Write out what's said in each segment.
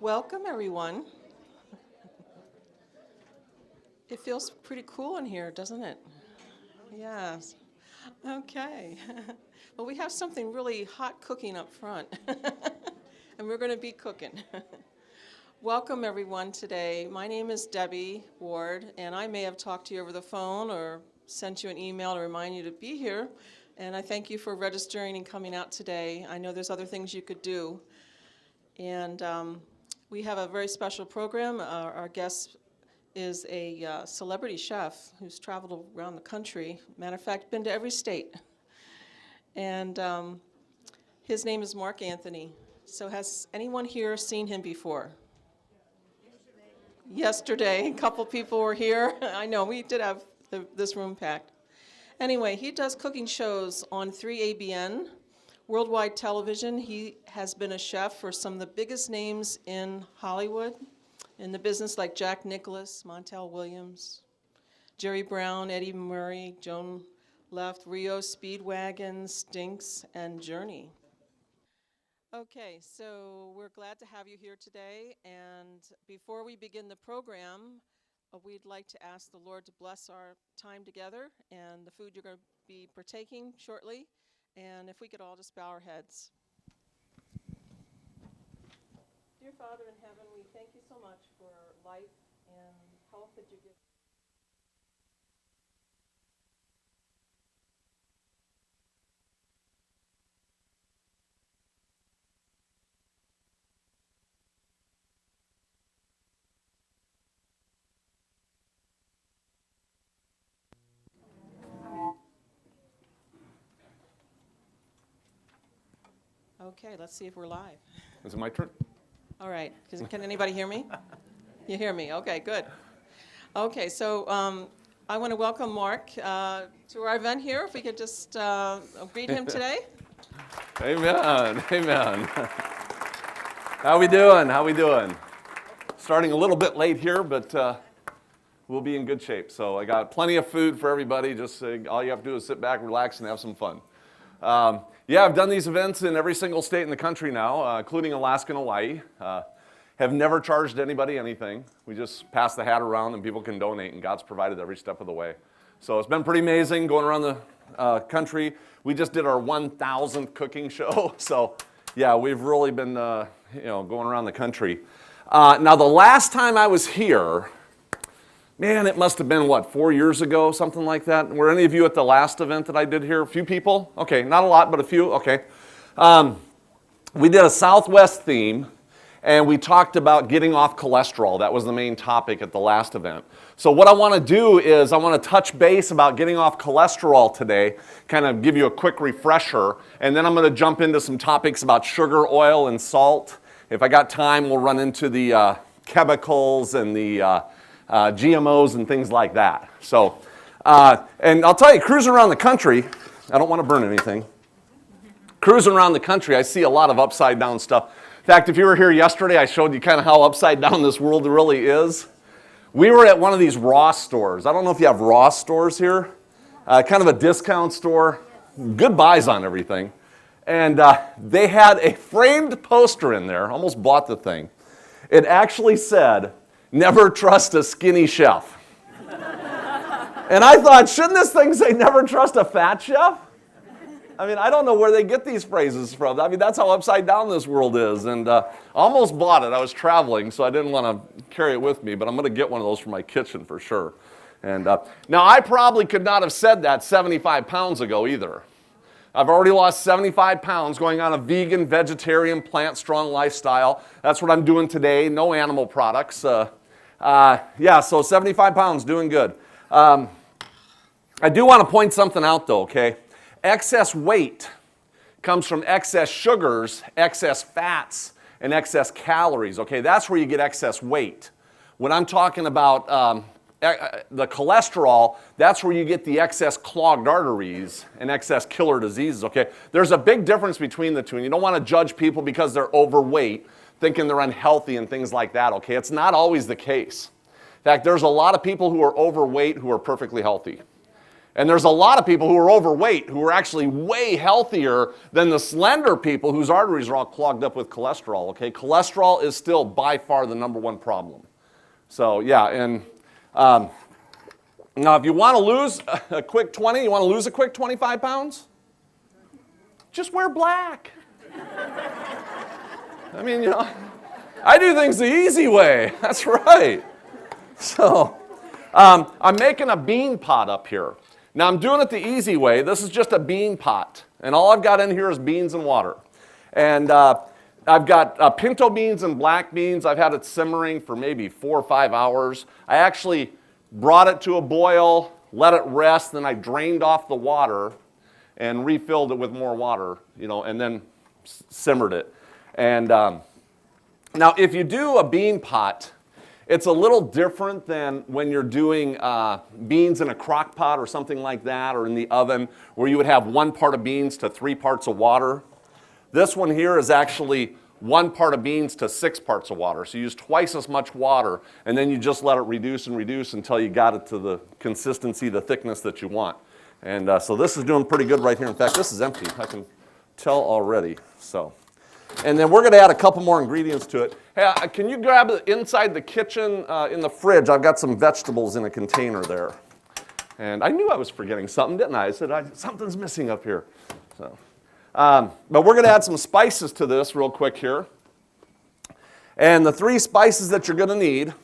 Welcome, everyone. It feels pretty cool in here, doesn't it? Yes. Okay. Well, we have something really hot cooking up front, and we're going to be cooking. Welcome, everyone, today. My name is Debbie Ward, and I may have talked to you over the phone or sent you an email to remind you to be here. And I thank you for registering and coming out today. I know there's other things you could do. And we have a very special program. Our guest is a celebrity chef who's traveled around the country. Matter of fact, been to every state. And his name is Mark Anthony. So has anyone here seen him before? Yesterday, a couple people were here. I know, we did have this room packed. Anyway, he does cooking shows on 3ABN, worldwide television. He has been a chef for some of the biggest names in Hollywood, in the business, like Jack Nicklaus, Montel Williams, Jerry Brown, Eddie Murray, Joan Left, Rio Speedwagon, Stinks, and Journey. Okay, so we're glad to have you here today, and before we begin the program, we'd like to ask the Lord to bless our time together and the food you're going to be partaking shortly, and if we could all just bow our heads. Dear Father in heaven, we thank you so much for life and health that you give. Okay, let's see if we're live. Is it my turn? All right, can anybody hear me? You hear me, okay, good. Okay, so I want to welcome Mark to our event here. If we could just greet him today. Amen, amen. How we doing? Starting a little bit late here, but we'll be in good shape. So I got plenty of food for everybody. Just all you have to do is sit back, relax, and have some fun. Yeah, I've done these events in every single state in the country now, including Alaska and Hawaii. Have never charged anybody anything. We just pass the hat around and people can donate, and God's provided every step of the way. So it's been pretty amazing going around the country. We just did our 1,000th cooking show. So yeah, we've really been going around the country. Now the last time I was here, man, it must have been, 4 years ago, something like that? Were any of you at the last event that I did here? A few people? Okay, not a lot, but a few, okay. We did a Southwest theme, and we talked about getting off cholesterol. That was the main topic at the last event. So what I want to do is I want to touch base about getting off cholesterol today, kind of give you a quick refresher, and then I'm going to jump into some topics about sugar, oil, and salt. If I got time, we'll run into the chemicals and the GMOs and things like that. So, and I'll tell you, cruising around the country, I don't want to burn anything. Cruising around the country, I see a lot of upside down stuff. In fact, if you were here yesterday, I showed you kind of how upside down this world really is. We were at one of these Ross stores. I don't know if you have Ross stores here. Kind of a discount store. Good buys on everything. And they had a framed poster in there. Almost bought the thing. It actually said, "Never trust a skinny chef." And I thought, shouldn't this thing say never trust a fat chef? I mean, I don't know where they get these phrases from. I mean, that's how upside down this world is. And almost bought it. I was traveling, so I didn't want to carry it with me, but I'm going to get one of those for my kitchen for sure. And now, I probably could not have said that 75 pounds ago either. I've already lost 75 pounds going on a vegan, vegetarian, plant-strong lifestyle. That's what I'm doing today. No animal products. Yeah, so 75 pounds, doing good. I do want to point something out, though, okay? Excess weight comes from excess sugars, excess fats, and excess calories, okay? That's where you get excess weight. When I'm talking about the cholesterol, that's where you get the excess clogged arteries and excess killer diseases, okay? There's a big difference between the two, and you don't want to judge people because they're overweight, thinking they're unhealthy and things like that, okay? It's not always the case. In fact, there's a lot of people who are overweight who are perfectly healthy. And there's a lot of people who are overweight who are actually way healthier than the slender people whose arteries are all clogged up with cholesterol, okay? Cholesterol is still by far the #1 problem. So, yeah, and now if you want to lose a quick 20, you want to lose a quick 25 pounds? Just wear black. I mean, you know, I do things the easy way. That's right. So, I'm making a bean pot up here. Now, I'm doing it the easy way. This is just a bean pot. And all I've got in here is beans and water. And I've got pinto beans and black beans. I've had it simmering for maybe 4 or 5 hours. I actually brought it to a boil, let it rest, then I drained off the water and refilled it with more water, you know, and then simmered it. And now, if you do a bean pot, it's a little different than when you're doing beans in a crock pot or something like that, or in the oven, where you would have 1 part of beans to 3 parts of water. This one here is actually 1 part of beans to 6 parts of water. So you use twice as much water, and then you just let it reduce and reduce until you got it to the consistency, the thickness that you want. And so this is doing pretty good right here. In fact, this is empty. I can tell already. So, and then we're going to add a couple more ingredients to it. Hey, can you grab it inside the kitchen in the fridge? I've got some vegetables in a container there. And I knew I was forgetting something, didn't I? I said, something's missing up here. So, but we're going to add some spices to this real quick here. And the 3 spices that you're going to need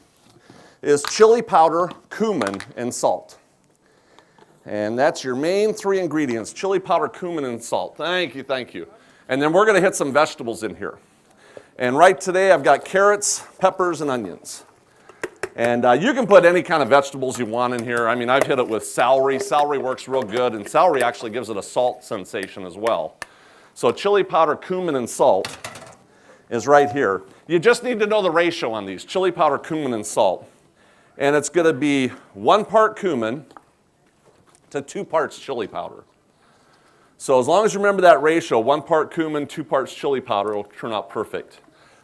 is chili powder, cumin, and salt. And that's your main 3 ingredients: chili powder, cumin, and salt. Thank you, thank you. And then we're going to hit some vegetables in here. And right today I've got carrots, peppers, and onions. And you can put any kind of vegetables you want in here. I mean, I've hit it with celery. Celery works real good, and celery actually gives it a salt sensation as well. So chili powder, cumin, and salt is right here. You just need to know the ratio on these: chili powder, cumin, and salt. And it's going to be 1 part cumin to 2 parts chili powder. So as long as you remember that ratio, 1 part cumin, 2 parts chili powder, will turn out perfect.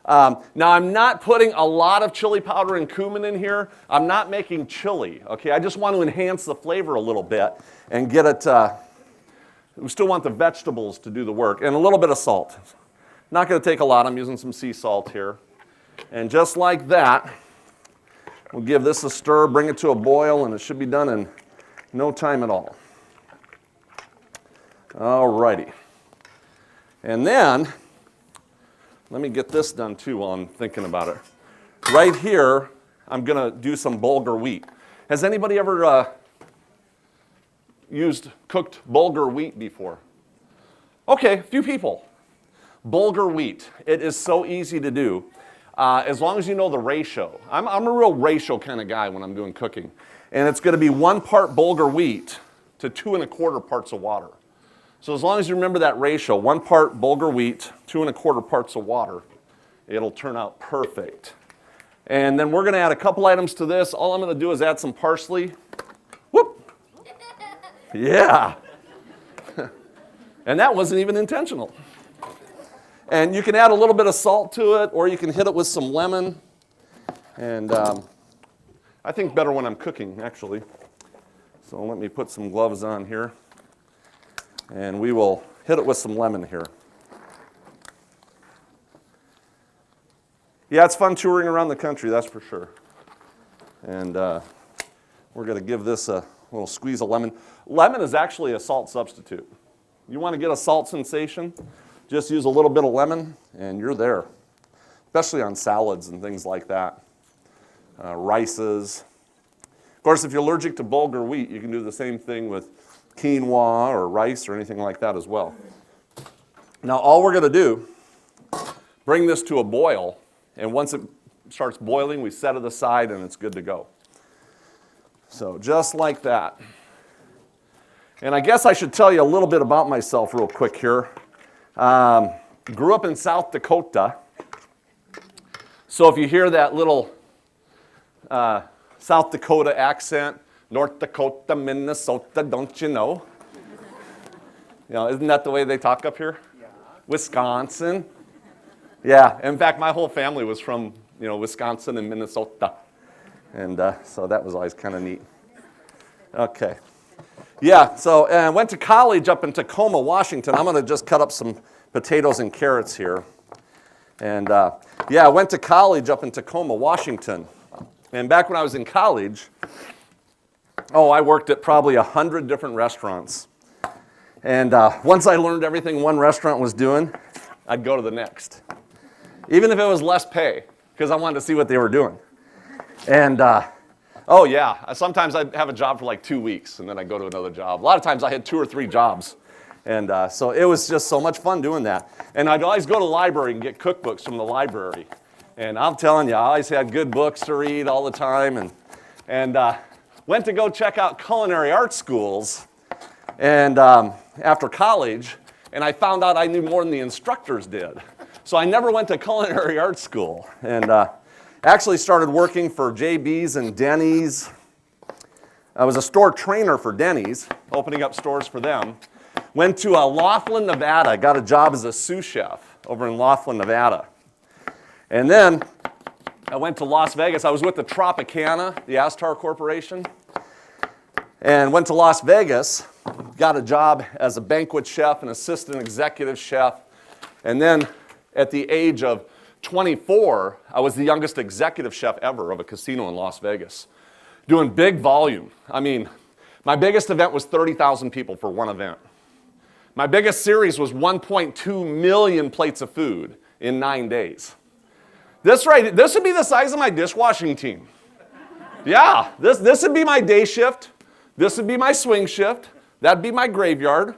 Now, I'm not putting a lot of chili powder and cumin in here. I'm not making chili, okay? I just want to enhance the flavor a little bit and get it, we still want the vegetables to do the work, and a little bit of salt. Not going to take a lot. I'm using some sea salt here. And just like that, we'll give this a stir, bring it to a boil, and it should be done in no time at all. All righty. And then, let me get this done too while I'm thinking about it. Right here, I'm going to do some bulgur wheat. Has anybody ever used cooked bulgur wheat before? Okay, a few people. Bulgur wheat. It is so easy to do. As long as you know the ratio. I'm a real ratio kind of guy when I'm doing cooking. And it's going to be 1 part bulgur wheat to 2 1/4 parts of water. So as long as you remember that ratio, 1 part bulgur wheat, 2 1/4 parts of water, it'll turn out perfect. And then we're going to add a couple items to this. All I'm going to do is add some parsley. Whoop! Yeah. And that wasn't even intentional. And you can add a little bit of salt to it, or you can hit it with some lemon. And I think better when I'm cooking, actually. So let me put some gloves on here. And we will hit it with some lemon here. Yeah, it's fun touring around the country, that's for sure. And we're going to give this a little squeeze of lemon. Lemon is actually a salt substitute. You want to get a salt sensation? Just use a little bit of lemon, and you're there. Especially on salads and things like that. Rices. Of course, if you're allergic to bulgur wheat, you can do the same thing with quinoa or rice or anything like that as well. Now, all we're going to do, bring this to a boil, and once it starts boiling, we set it aside and it's good to go. So just like that. And I guess I should tell you a little bit about myself real quick here. Grew up in South Dakota. So if you hear that little South Dakota accent, North Dakota, Minnesota, don't you know? You know, isn't that the way they talk up here? Yeah. Wisconsin. Yeah, in fact, my whole family was from, Wisconsin and Minnesota. And so that was always kind of neat. Okay. Yeah, so I went to college up in Tacoma, Washington. I'm going to just cut up some potatoes and carrots here. And yeah, I went to college up in Tacoma, Washington. And back when I was in college, I worked at probably 100 different restaurants. And once I learned everything one restaurant was doing, I'd go to the next. Even if it was less pay, because I wanted to see what they were doing. And oh yeah, sometimes I'd have a job for like 2 weeks and then I'd go to another job. A lot of times I had 2 or 3 jobs. And so it was just so much fun doing that. And I'd always go to the library and get cookbooks from the library. And I'm telling you, I always had good books to read all the time. And went to go check out culinary art schools and after college, and I found out I knew more than the instructors did. So I never went to culinary art school. And actually started working for JB's and Denny's. I was a store trainer for Denny's, opening up stores for them. Went to Laughlin, Nevada, got a job as a sous chef over in Laughlin, Nevada. And then I went to Las Vegas. I was with the Tropicana, the Astar Corporation, and went to Las Vegas, got a job as a banquet chef, an assistant executive chef, and then at the age of 24, I was the youngest executive chef ever of a casino in Las Vegas, doing big volume. I mean, my biggest event was 30,000 people for one event. My biggest series was 1.2 million plates of food in 9 days. This would be the size of my dishwashing team. Yeah, this would be my day shift. This would be my swing shift. That'd be my graveyard.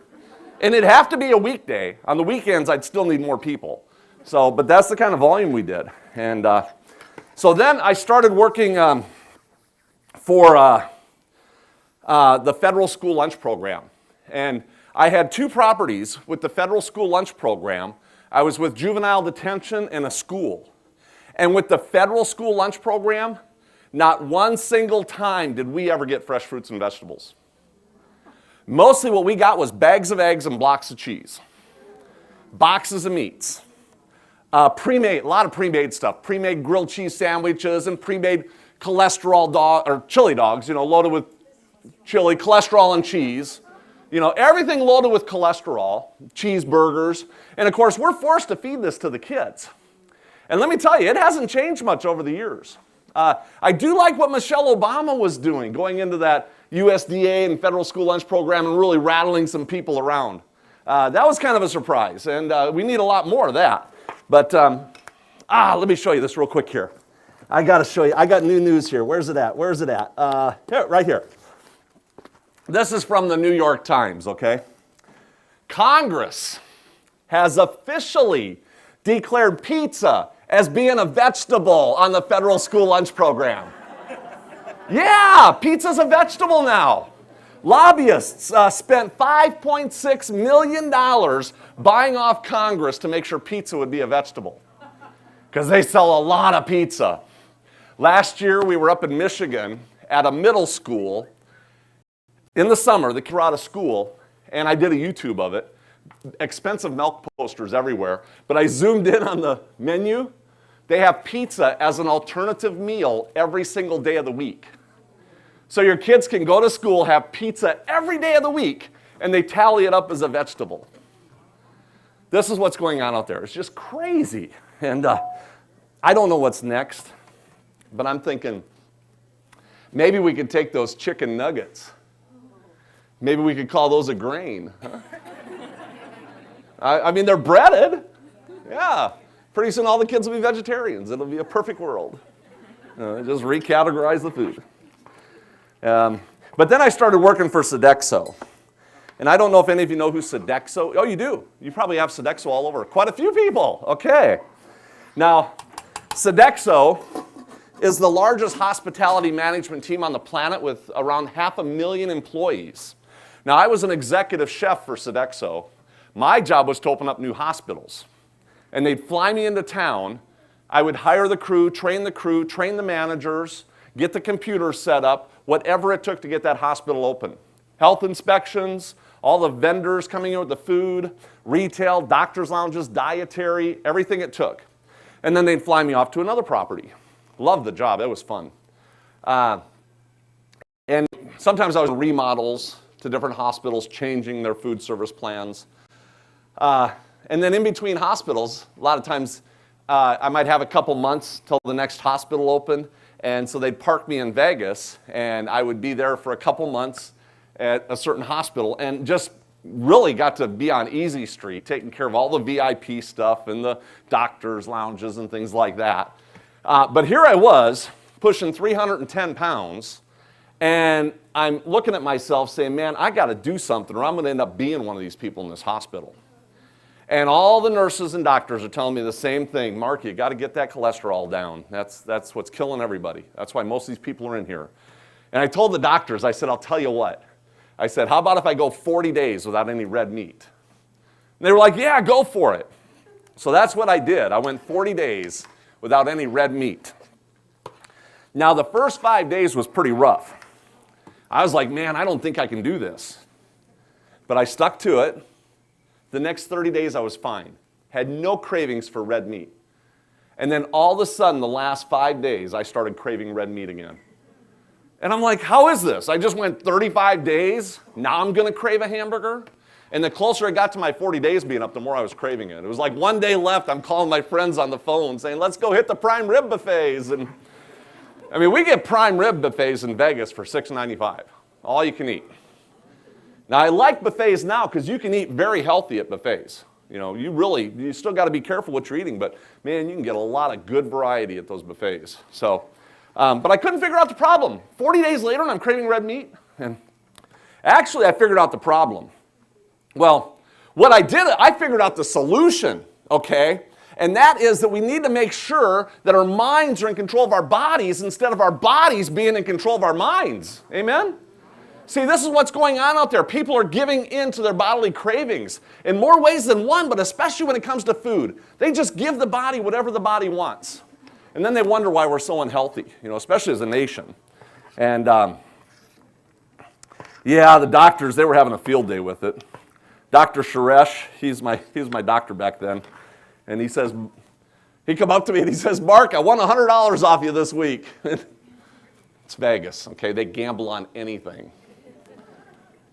And it'd have to be a weekday. On the weekends, I'd still need more people. So, but that's the kind of volume we did. And so then I started working for the federal school lunch program. And I had 2 properties with the federal school lunch program. I was with juvenile detention and a school. And with the federal school lunch program, not one single time did we ever get fresh fruits and vegetables. Mostly what we got was bags of eggs and blocks of cheese, boxes of meats, pre-made, a lot of pre-made stuff, pre-made grilled cheese sandwiches and pre-made chili dogs, loaded with chili, cholesterol and cheese. Everything loaded with cholesterol, cheeseburgers. And of course, we're forced to feed this to the kids. And let me tell you, it hasn't changed much over the years. I do like what Michelle Obama was doing, going into that USDA and federal school lunch program and really rattling some people around. That was kind of a surprise, and we need a lot more of that. But let me show you this real quick here. I got to show you. I got new news here. Where's it at? Where's it at? Here, right here. This is from the New York Times, okay? Congress has officially declared pizza as being a vegetable on the federal school lunch program. Yeah, pizza's a vegetable now. Lobbyists spent $5.6 million buying off Congress to make sure pizza would be a vegetable, because they sell a lot of pizza. Last year, we were up in Michigan at a middle school. In the summer, the kids were out of school, and I did a YouTube of it. Expensive milk posters everywhere, but I zoomed in on the menu. They have pizza as an alternative meal every single day of the week. So your kids can go to school, have pizza every day of the week, and they tally it up as a vegetable. This is what's going on out there. It's just crazy. And I don't know what's next, but I'm thinking maybe we could take those chicken nuggets. Maybe we could call those a grain. Huh? I mean, they're breaded. Yeah. Pretty soon all the kids will be vegetarians. It'll be a perfect world. Just recategorize the food. But then I started working for Sodexo. And I don't know if any of you know who Sodexo is. Oh, you do. You probably have Sodexo all over. Quite a few people. Okay. Now, Sodexo is the largest hospitality management team on the planet with around 500,000 employees. Now, I was an executive chef for Sodexo. My job was to open up new hospitals. And they'd fly me into town. I would hire the crew, train the managers, get the computers set up, whatever it took to get that hospital open. Health inspections, all the vendors coming in with the food, retail, doctor's lounges, dietary, everything it took. And then they'd fly me off to another property. Loved the job, it was fun. And sometimes I was in remodels, to different hospitals, changing their food service plans. And then in between hospitals, a lot of times I might have a couple months till the next hospital opened, and so they'd park me in Vegas, and I would be there for a couple months at a certain hospital, and just really got to be on Easy Street, taking care of all the VIP stuff and the doctors' lounges and things like that. But here I was, pushing 310 pounds, and I'm looking at myself saying, man, I got to do something or I'm going to end up being one of these people in this hospital. And all the nurses and doctors are telling me the same thing. Mark, you got to get that cholesterol down. That's what's killing everybody. That's why most of these people are in here. And I told the doctors, I said, I'll tell you what. I said, how about if I go 40 days without any red meat? And they were like, yeah, go for it. So that's what I did. I went 40 days without any red meat. Now, the first 5 days was pretty rough. I was like, man, I don't think I can do this. But I stuck to it. The next 30 days I was fine. Had no cravings for red meat. And then all of a sudden, the last 5 days, I started craving red meat again. And I'm like, how is this? I just went 35 days, now I'm gonna crave a hamburger? And the closer I got to my 40 days being up, the more I was craving it. It was like one day left, I'm calling my friends on the phone saying, let's go hit the prime rib buffets. And I mean, we get prime rib buffets in Vegas for $6.95, all you can eat. Now, I like buffets now because you can eat very healthy at buffets. You know, you still got to be careful what you're eating, but man, you can get a lot of good variety at those buffets. So, but I couldn't figure out the problem. 40 days later, and I'm craving red meat. And actually, I figured out the problem. Well, what I did, I figured out the solution, okay? And that is that we need to make sure that our minds are in control of our bodies instead of our bodies being in control of our minds. Amen? See, this is what's going on out there. People are giving in to their bodily cravings in more ways than one, but especially when it comes to food. They just give the body whatever the body wants. And then they wonder why we're so unhealthy, you know, especially as a nation. And yeah, the doctors, they were having a field day with it. Dr. Suresh, he was my doctor back then. And he come up to me and he says, Mark, I won $100 off you this week. It's Vegas, okay? They gamble on anything.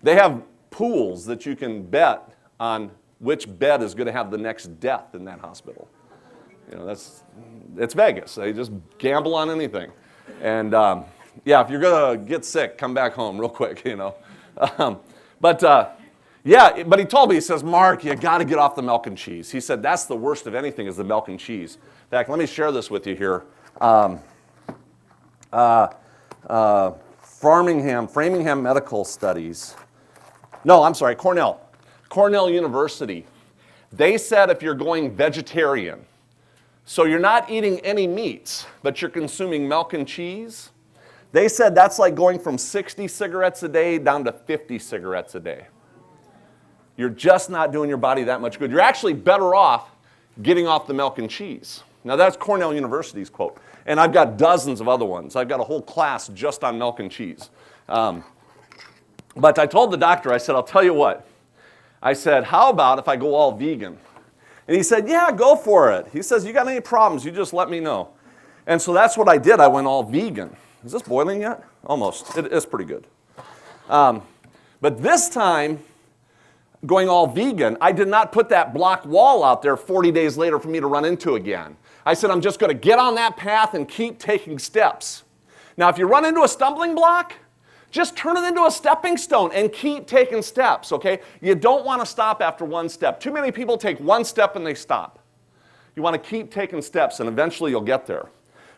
They have pools that you can bet on which bed is going to have the next death in that hospital. You know, it's Vegas. They just gamble on anything. And yeah, if you're going to get sick, come back home real quick, you know. Yeah, but he told me, he says, Mark, you got to get off the milk and cheese. He said, that's the worst of anything is the milk and cheese. In fact, let me share this with you here. Framingham Medical Studies. No, I'm sorry, Cornell University. They said if you're going vegetarian, so you're not eating any meats, but you're consuming milk and cheese, they said that's like going from 60 cigarettes a day down to 50 cigarettes a day. You're just not doing your body that much good. You're actually better off getting off the milk and cheese. Now that's Cornell University's quote. And I've got dozens of other ones. I've got a whole class just on milk and cheese. But I told the doctor, I said, I'll tell you what. I said, how about if I go all vegan? And he said, yeah, go for it. He says, you got any problems, you just let me know. And so that's what I did. I went all vegan. Is this boiling yet? Almost. It is pretty good. But this time, going all vegan, I did not put that block wall out there 40 days later for me to run into again. I said, I'm just going to get on that path and keep taking steps. Now, if you run into a stumbling block, just turn it into a stepping stone and keep taking steps, okay? You don't want to stop after one step. Too many people take one step and they stop. You want to keep taking steps and eventually you'll get there.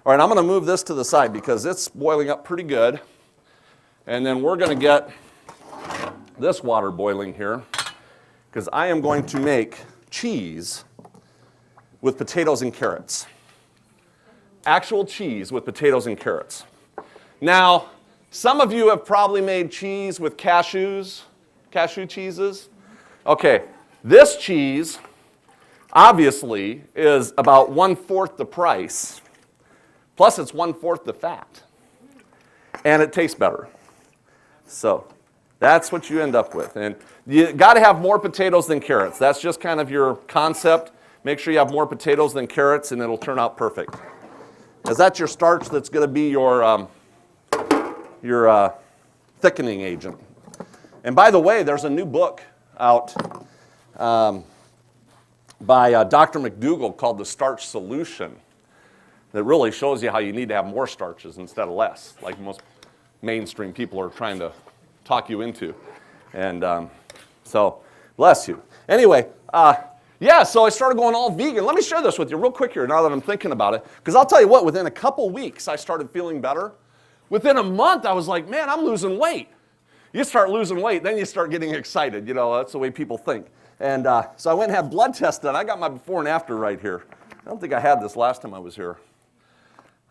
All right, I'm going to move this to the side because it's boiling up pretty good. And then we're going to get this water boiling here because I am going to make cheese with potatoes and carrots. Actual cheese with potatoes and carrots. Now, some of you have probably made cheese with cashew cheeses. Okay, this cheese obviously is about 1/4 the price, plus it's 1/4 the fat, and it tastes better. So that's what you end up with. And you got to have more potatoes than carrots. That's just kind of your concept. Make sure you have more potatoes than carrots, and it'll turn out perfect. Because that's your starch that's going to be your thickening agent. And by the way, there's a new book out by Dr. McDougall called The Starch Solution that really shows you how you need to have more starches instead of less, like most mainstream people are trying to talk you into. And so, bless you. Anyway, yeah, so I started going all vegan. Let me share this with you real quick here now that I'm thinking about it. Because I'll tell you what, within a couple weeks, I started feeling better. Within a month, I was like, man, I'm losing weight. You start losing weight, then you start getting excited. You know, that's the way people think. And so I went and had blood tests done. I got my before and after right here. I don't think I had this last time I was here.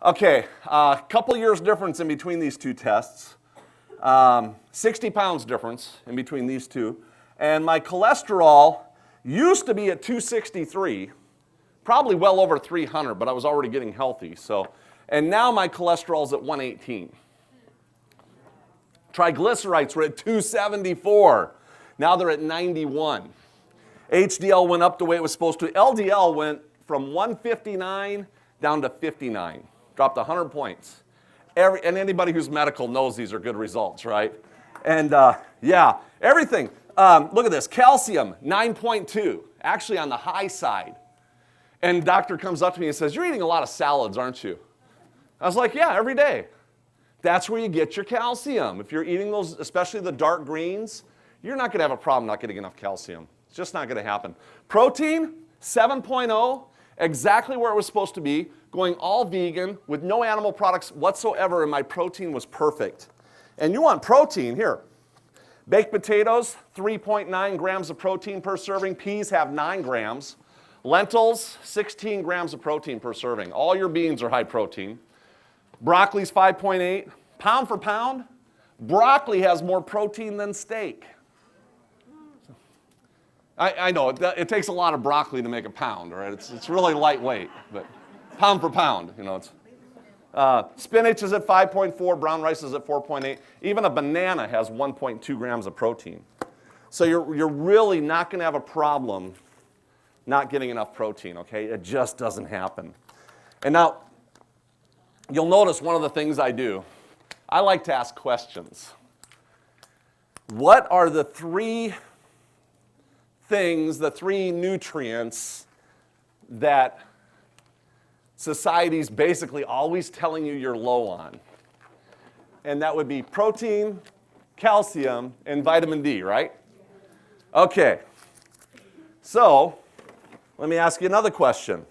Okay, a couple years difference in between these two tests. 60 pounds difference in between these two. And my cholesterol used to be at 263, probably well over 300, but I was already getting healthy. So, and now my cholesterol's at 118. Triglycerides were at 274. Now they're at 91. HDL went up the way it was supposed to. LDL went from 159 down to 59. Dropped 100 points. And anybody who's medical knows these are good results, right? And yeah, everything. Look at this, calcium, 9.2, actually on the high side. And doctor comes up to me and says, you're eating a lot of salads, aren't you? I was like, yeah, every day. That's where you get your calcium. If you're eating those, especially the dark greens, you're not gonna have a problem not getting enough calcium. It's just not gonna happen. Protein, 7.0, exactly where it was supposed to be, going all vegan with no animal products whatsoever, and my protein was perfect. And you want protein, here. Baked potatoes, 3.9 grams of protein per serving. Peas have 9 grams. Lentils, 16 grams of protein per serving. All your beans are high protein. Broccoli's 5.8. Pound for pound, broccoli has more protein than steak. I know, it takes a lot of broccoli to make a pound, all right? It's really lightweight, but pound for pound, you know. It's, spinach is at 5.4, brown rice is at 4.8. Even a banana has 1.2 grams of protein. So you're really not going to have a problem not getting enough protein, okay? It just doesn't happen. And now, you'll notice one of the things I do, I like to ask questions. What are the three things, the three nutrients that society's basically always telling you you're low on? And that would be protein, calcium, and vitamin D, right? Okay. So, let me ask you another question.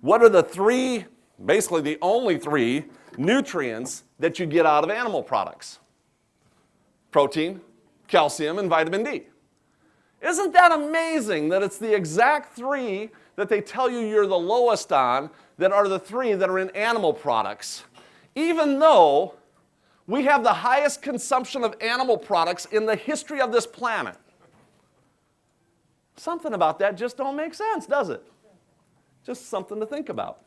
What are the three, basically the only three, nutrients that you get out of animal products? Protein, calcium, and vitamin D. Isn't that amazing that it's the exact three that they tell you you're the lowest on that are the three that are in animal products, even though we have the highest consumption of animal products in the history of this planet? Something about that just don't make sense, does it? Just something to think about.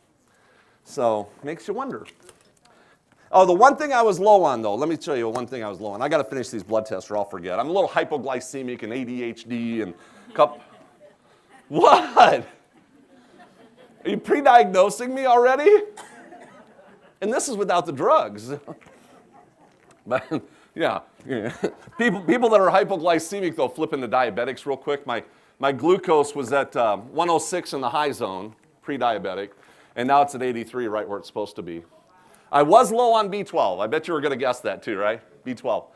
So, makes you wonder. Oh, the one thing I was low on, though, let me tell you one thing I was low on. I got to finish these blood tests or I'll forget. I'm a little hypoglycemic and ADHD and What? Are you pre-diagnosing me already? And this is without the drugs. But, yeah. People that are hypoglycemic, they'll flip into diabetics real quick. My glucose was at 106 in the high zone, pre-diabetic, and now it's at 83, right where it's supposed to be. I was low on B12. I bet you were going to guess that too, right? B12.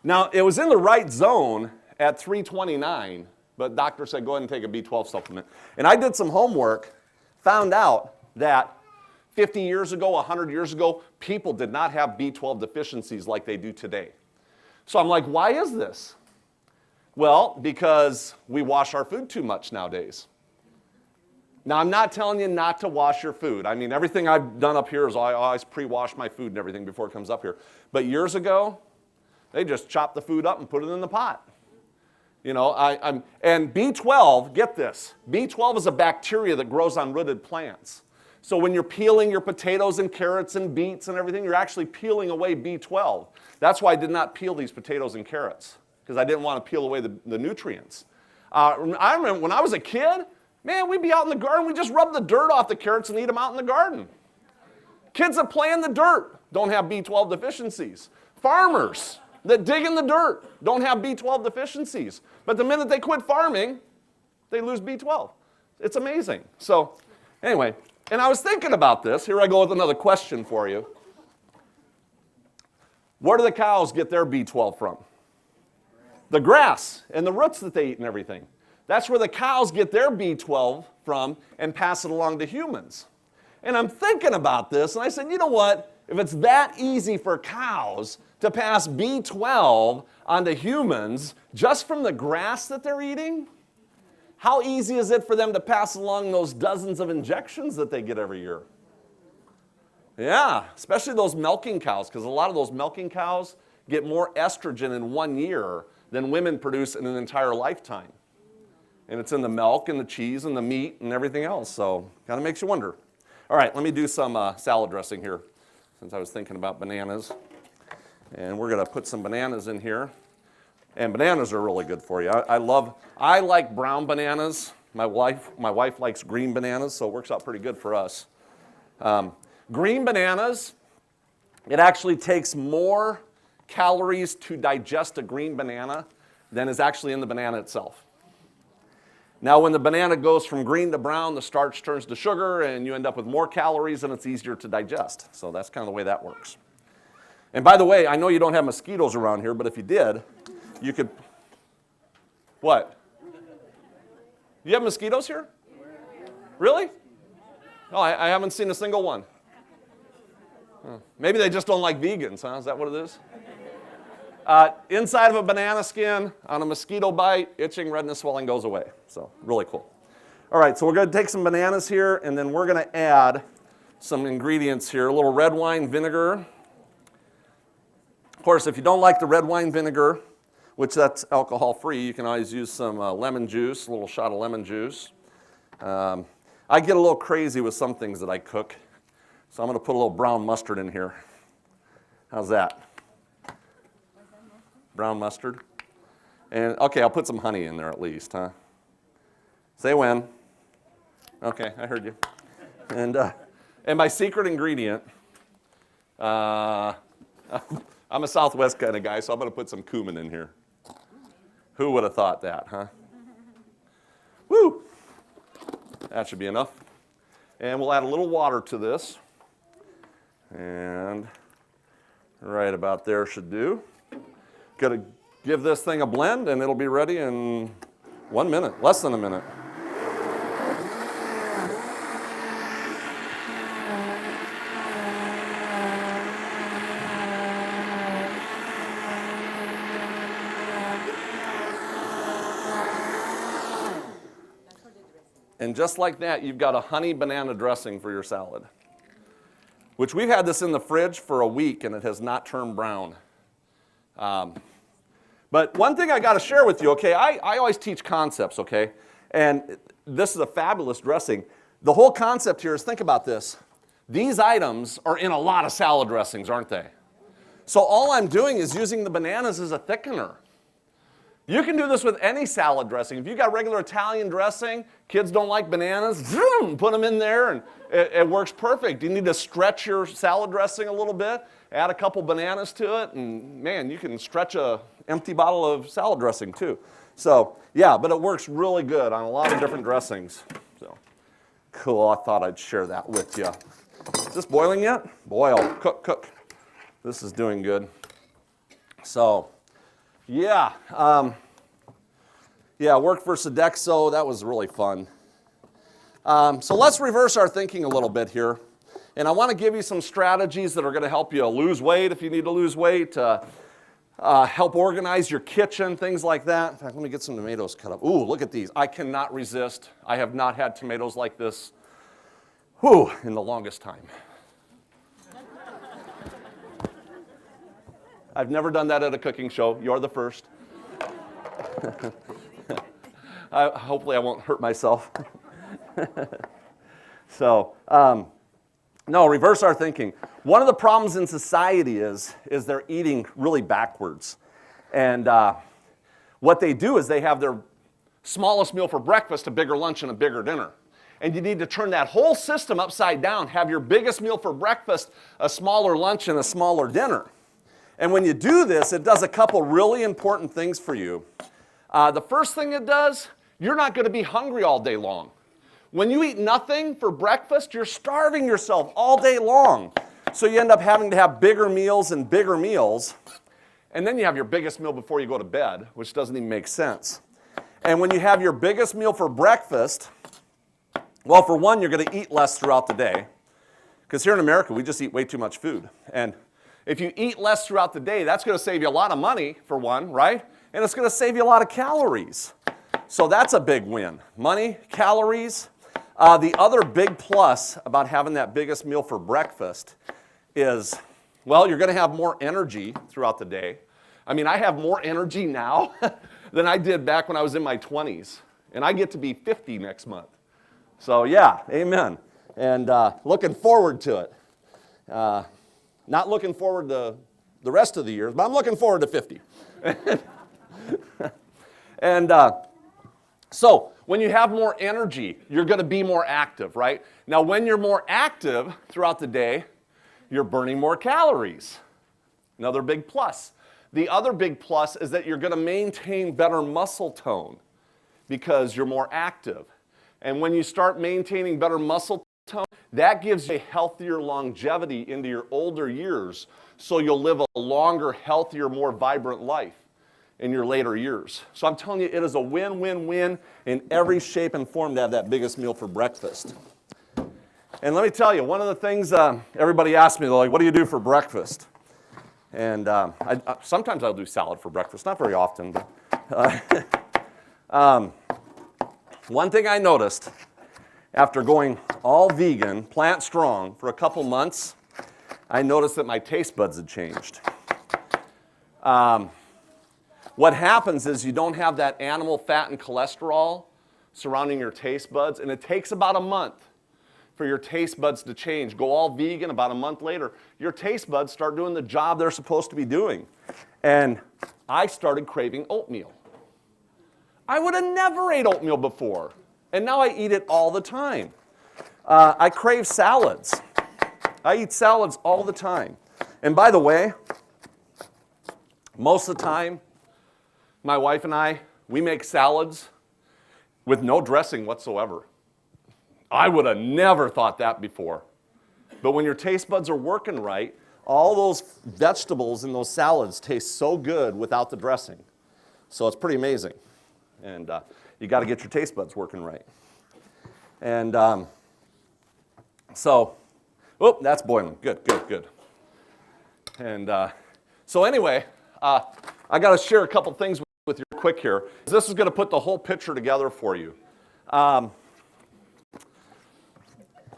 Now, it was in the right zone at 329, but doctor said go ahead and take a B12 supplement. And I did some homework, found out that 50 years ago, 100 years ago, people did not have B12 deficiencies like they do today. So I'm like, why is this? Well, because we wash our food too much nowadays. Now, I'm not telling you not to wash your food. I mean, everything I've done up here is I always pre-wash my food and everything before it comes up here. But years ago, they just chopped the food up and put it in the pot. You know, and B12, get this, B12 is a bacteria that grows on rooted plants. So when you're peeling your potatoes and carrots and beets and everything, you're actually peeling away B12. That's why I did not peel these potatoes and carrots, because I didn't want to peel away the nutrients. I remember when I was a kid, man, we'd be out in the garden, we'd just rub the dirt off the carrots and eat them out in the garden. Kids that play in the dirt don't have B12 deficiencies. Farmers, that dig in the dirt don't have B12 deficiencies. But the minute they quit farming, they lose B12. It's amazing. So anyway, and I was thinking about this. Here I go with another question for you. Where do the cows get their B12 from? The grass and the roots that they eat and everything. That's where the cows get their B12 from and pass it along to humans. And I'm thinking about this, and I said, you know what? If it's that easy for cows to pass B12 onto humans just from the grass that they're eating, how easy is it for them to pass along those dozens of injections that they get every year? Yeah, especially those milking cows, because a lot of those milking cows get more estrogen in 1 year than women produce in an entire lifetime. And it's in the milk and the cheese and the meat and everything else, so kind of makes you wonder. All right, let me do some salad dressing here, since I was thinking about bananas. And we're going to put some bananas in here. And bananas are really good for you. I like brown bananas. My wife likes green bananas, so it works out pretty good for us. Green bananas, it actually takes more calories to digest a green banana than is actually in the banana itself. Now, when the banana goes from green to brown, the starch turns to sugar, and you end up with more calories, and it's easier to digest. So that's kind of the way that works. And by the way, I know you don't have mosquitoes around here, but if you did, you could, what? You have mosquitoes here? Really? Oh, I haven't seen a single one. Maybe they just don't like vegans, huh? Is that what it is? Inside of a banana skin, on a mosquito bite, itching, redness, swelling goes away. So really cool. All right, so we're going to take some bananas here, and then we're going to add some ingredients here. A little red wine vinegar. Of course, if you don't like the red wine vinegar, which that's alcohol-free, you can always use some lemon juice, a little shot of lemon juice. I get a little crazy with some things that I cook, so I'm going to put a little brown mustard in here. How's that? Brown mustard. And okay, I'll put some honey in there at least, huh? Say when. Okay, I heard you. And my secret ingredient, I'm a Southwest kind of guy, so I'm going to put some cumin in here. Who would have thought that, huh? Woo! That should be enough. And we'll add a little water to this. And right about there should do. Got to give this thing a blend, and it'll be ready in 1 minute, less than a minute. And just like that, you've got a honey banana dressing for your salad, which we've had this in the fridge for a week, and it has not turned brown. But one thing I got to share with you, okay, I always teach concepts, okay, and this is a fabulous dressing. The whole concept here is, think about this. These items are in a lot of salad dressings, aren't they? So all I'm doing is using the bananas as a thickener. You can do this with any salad dressing. If you've got regular Italian dressing, kids don't like bananas, put them in there, and it works perfect. You need to stretch your salad dressing a little bit, add a couple bananas to it, and man, you can stretch an empty bottle of salad dressing too. So yeah, but it works really good on a lot of different dressings. So cool, I thought I'd share that with you. Is this boiling yet? Boil, cook, cook. This is doing good. So yeah, worked for Sodexo. That was really fun. So let's reverse our thinking a little bit here. And I want to give you some strategies that are going to help you lose weight if you need to lose weight, help organize your kitchen, things like that. In fact, let me get some tomatoes cut up. Ooh, look at these. I cannot resist. I have not had tomatoes like this in the longest time. I've never done that at a cooking show. You're the first. Hopefully I won't hurt myself. So, no, reverse our thinking. One of the problems in society is they're eating really backwards. And what they do is they have their smallest meal for breakfast, a bigger lunch, and a bigger dinner. And you need to turn that whole system upside down. Have your biggest meal for breakfast, a smaller lunch, and a smaller dinner. And when you do this, it does a couple really important things for you. The first thing it does, you're not going to be hungry all day long. When you eat nothing for breakfast, you're starving yourself all day long. So you end up having to have bigger meals and bigger meals. And then you have your biggest meal before you go to bed, which doesn't even make sense. And when you have your biggest meal for breakfast, well, for one, you're going to eat less throughout the day. Because here in America, we just eat way too much food. And if you eat less throughout the day, that's going to save you a lot of money, for one, right? And it's going to save you a lot of calories. So that's a big win. Money, calories. The other big plus about having that biggest meal for breakfast is, well, you're going to have more energy throughout the day. I mean, I have more energy now than I did back when I was in my 20s. And I get to be 50 next month. So yeah, amen. And looking forward to it. Not looking forward to the rest of the years, but I'm looking forward to 50. And so when you have more energy, you're going to be more active, right? Now, when you're more active throughout the day, you're burning more calories. Another big plus. The other big plus is that you're going to maintain better muscle tone because you're more active. And when you start maintaining better muscle tone, that gives you a healthier longevity into your older years, so you'll live a longer, healthier, more vibrant life in your later years. So I'm telling you, it is a win-win-win in every shape and form to have that biggest meal for breakfast. And let me tell you, one of the things everybody asks me, like, what do you do for breakfast? And sometimes I'll do salad for breakfast, not very often. But one thing I noticed after going all vegan, plant strong, for a couple months, I noticed that my taste buds had changed. What happens is you don't have that animal fat and cholesterol surrounding your taste buds, and it takes about a month for your taste buds to change. Go all vegan, about a month later, your taste buds start doing the job they're supposed to be doing. And I started craving oatmeal. I would have never ate oatmeal before, and now I eat it all the time. I crave salads. I eat salads all the time. And by the way, most of the time, my wife and I, we make salads with no dressing whatsoever. I would have never thought that before. But when your taste buds are working right, all those vegetables in those salads taste so good without the dressing. So it's pretty amazing. And you got to get your taste buds working right. And so, oh, that's boiling. Good, good, good. And so anyway, I got to share a couple things with you quick here. This is going to put the whole picture together for you.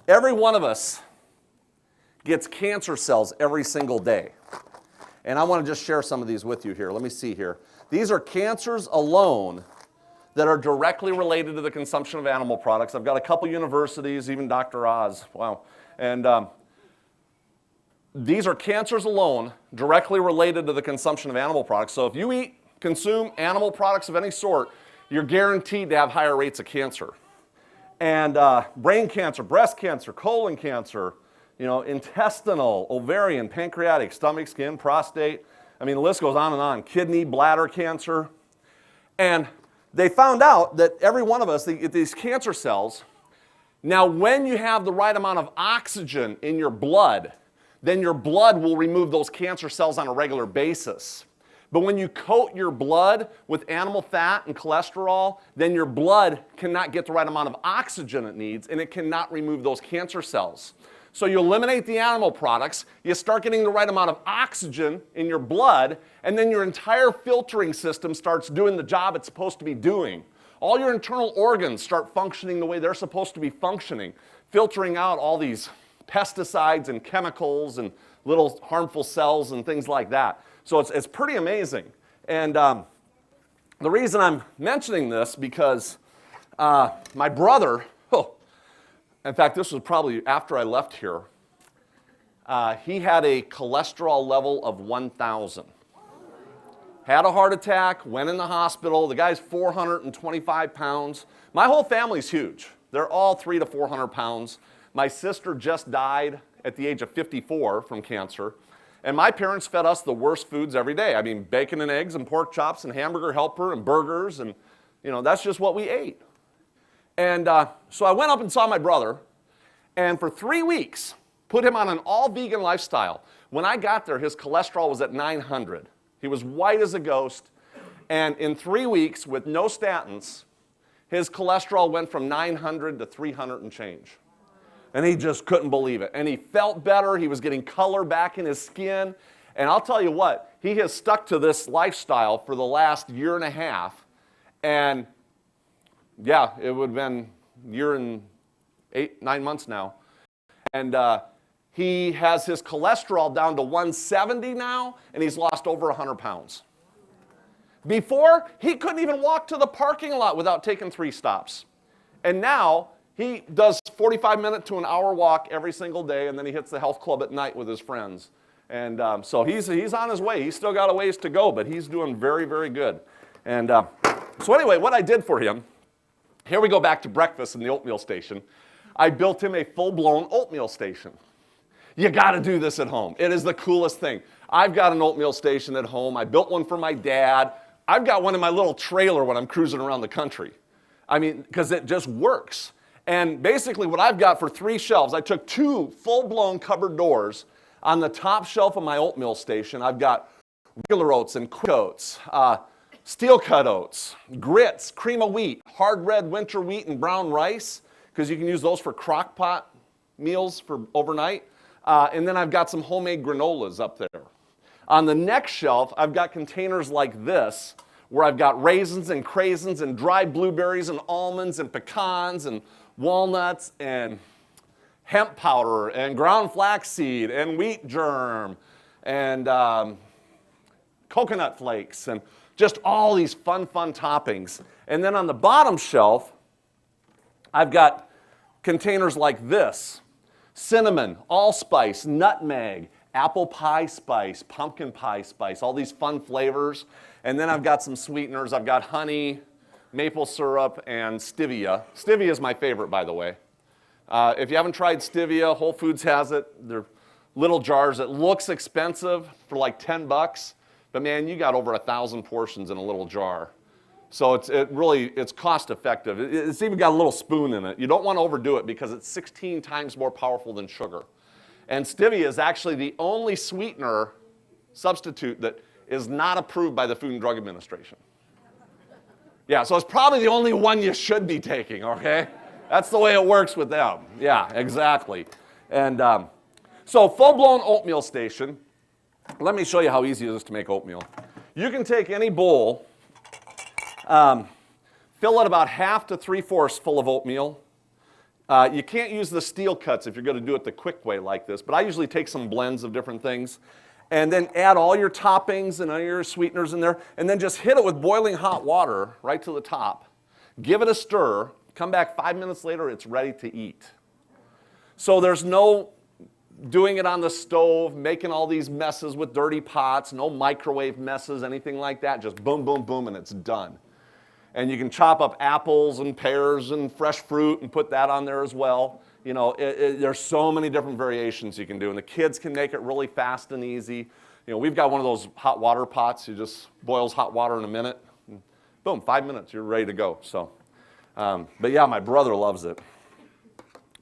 Every one of us gets cancer cells every single day. And I want to just share some of these with you here. Let me see here. These are cancers alone that are directly related to the consumption of animal products. I've got a couple universities, even Dr. Oz. Wow. And these are cancers alone directly related to the consumption of animal products. So if you consume animal products of any sort, you're guaranteed to have higher rates of cancer. And brain cancer, breast cancer, colon cancer, intestinal, ovarian, pancreatic, stomach, skin, prostate. I mean, the list goes on and on. Kidney, bladder cancer. And they found out that every one of us, these cancer cells, now when you have the right amount of oxygen in your blood, then your blood will remove those cancer cells on a regular basis. But when you coat your blood with animal fat and cholesterol, then your blood cannot get the right amount of oxygen it needs, and it cannot remove those cancer cells. So you eliminate the animal products, you start getting the right amount of oxygen in your blood, and then your entire filtering system starts doing the job it's supposed to be doing. All your internal organs start functioning the way they're supposed to be functioning, filtering out all these pesticides and chemicals and little harmful cells and things like that. So it's pretty amazing. And the reason I'm mentioning this because my brother, in fact, this was probably after I left here, he had a cholesterol level of 1,000. Had a heart attack, went in the hospital. The guy's 425 pounds. My whole family's huge. They're all 300 to 400 pounds. My sister just died at the age of 54 from cancer. And my parents fed us the worst foods every day. I mean, bacon and eggs and pork chops and hamburger helper and burgers, and that's just what we ate. And so I went up and saw my brother, and for 3 weeks, put him on an all-vegan lifestyle. When I got there, his cholesterol was at 900. He was white as a ghost, and in 3 weeks, with no statins, his cholesterol went from 900 to 300 and change. And he just couldn't believe it. And he felt better. He was getting color back in his skin. And I'll tell you what, he has stuck to this lifestyle for the last year and a half. And yeah, it would have been a year and 9 months now. And he has his cholesterol down to 170 now, and he's lost over 100 pounds. Before, he couldn't even walk to the parking lot without taking 3 stops. And now, he does 45-minute to an hour walk every single day, and then he hits the health club at night with his friends. And so he's on his way. He's still got a ways to go, but he's doing very, very good. And so anyway, what I did for him, here we go back to breakfast in the oatmeal station. I built him a full-blown oatmeal station. You got to do this at home. It is the coolest thing. I've got an oatmeal station at home. I built one for my dad. I've got one in my little trailer when I'm cruising around the country. I mean, because it just works. And basically what I've got for 3 shelves, I took 2 full-blown cupboard doors. On the top shelf of my oatmeal station, I've got regular oats and quick oats, steel-cut oats, grits, cream of wheat, hard red winter wheat, and brown rice, because you can use those for crock pot meals for overnight. And then I've got some homemade granolas up there. On the next shelf, I've got containers like this, where I've got raisins and craisins and dried blueberries and almonds and pecans and walnuts and hemp powder and ground flaxseed and wheat germ and coconut flakes and just all these fun toppings. And then on the bottom shelf, I've got containers like this: cinnamon, allspice, nutmeg, apple pie spice, pumpkin pie spice, all these fun flavors. And then I've got some sweeteners. I've got honey, maple syrup, and stevia. Stevia is my favorite, by the way. If you haven't tried stevia, Whole Foods has it. They're little jars. It looks expensive for like $10, but man, you got over 1,000 portions in a little jar. So it's cost effective. It's even got a little spoon in it. You don't want to overdo it because it's 16 times more powerful than sugar. And stevia is actually the only sweetener substitute that is not approved by the Food and Drug Administration. Yeah, so it's probably the only one you should be taking, okay? That's the way it works with them. Yeah, exactly. And so full-blown oatmeal station. Let me show you how easy it is to make oatmeal. You can take any bowl, fill it about 1/2 to 3/4 full of oatmeal. You can't use the steel cuts if you're going to do it the quick way like this, but I usually take some blends of different things. And then add all your toppings and all your sweeteners in there, and then just hit it with boiling hot water right to the top. Give it a stir. Come back 5 minutes later, it's ready to eat. So there's no doing it on the stove, making all these messes with dirty pots, no microwave messes, anything like that. Just boom, boom, boom, and it's done. And you can chop up apples and pears and fresh fruit and put that on there as well. You know, there's so many different variations you can do, and the kids can make it really fast and easy. You know, we've got one of those hot water pots. You just boils hot water in a minute. And boom, 5 minutes, you're ready to go. So, but yeah, my brother loves it.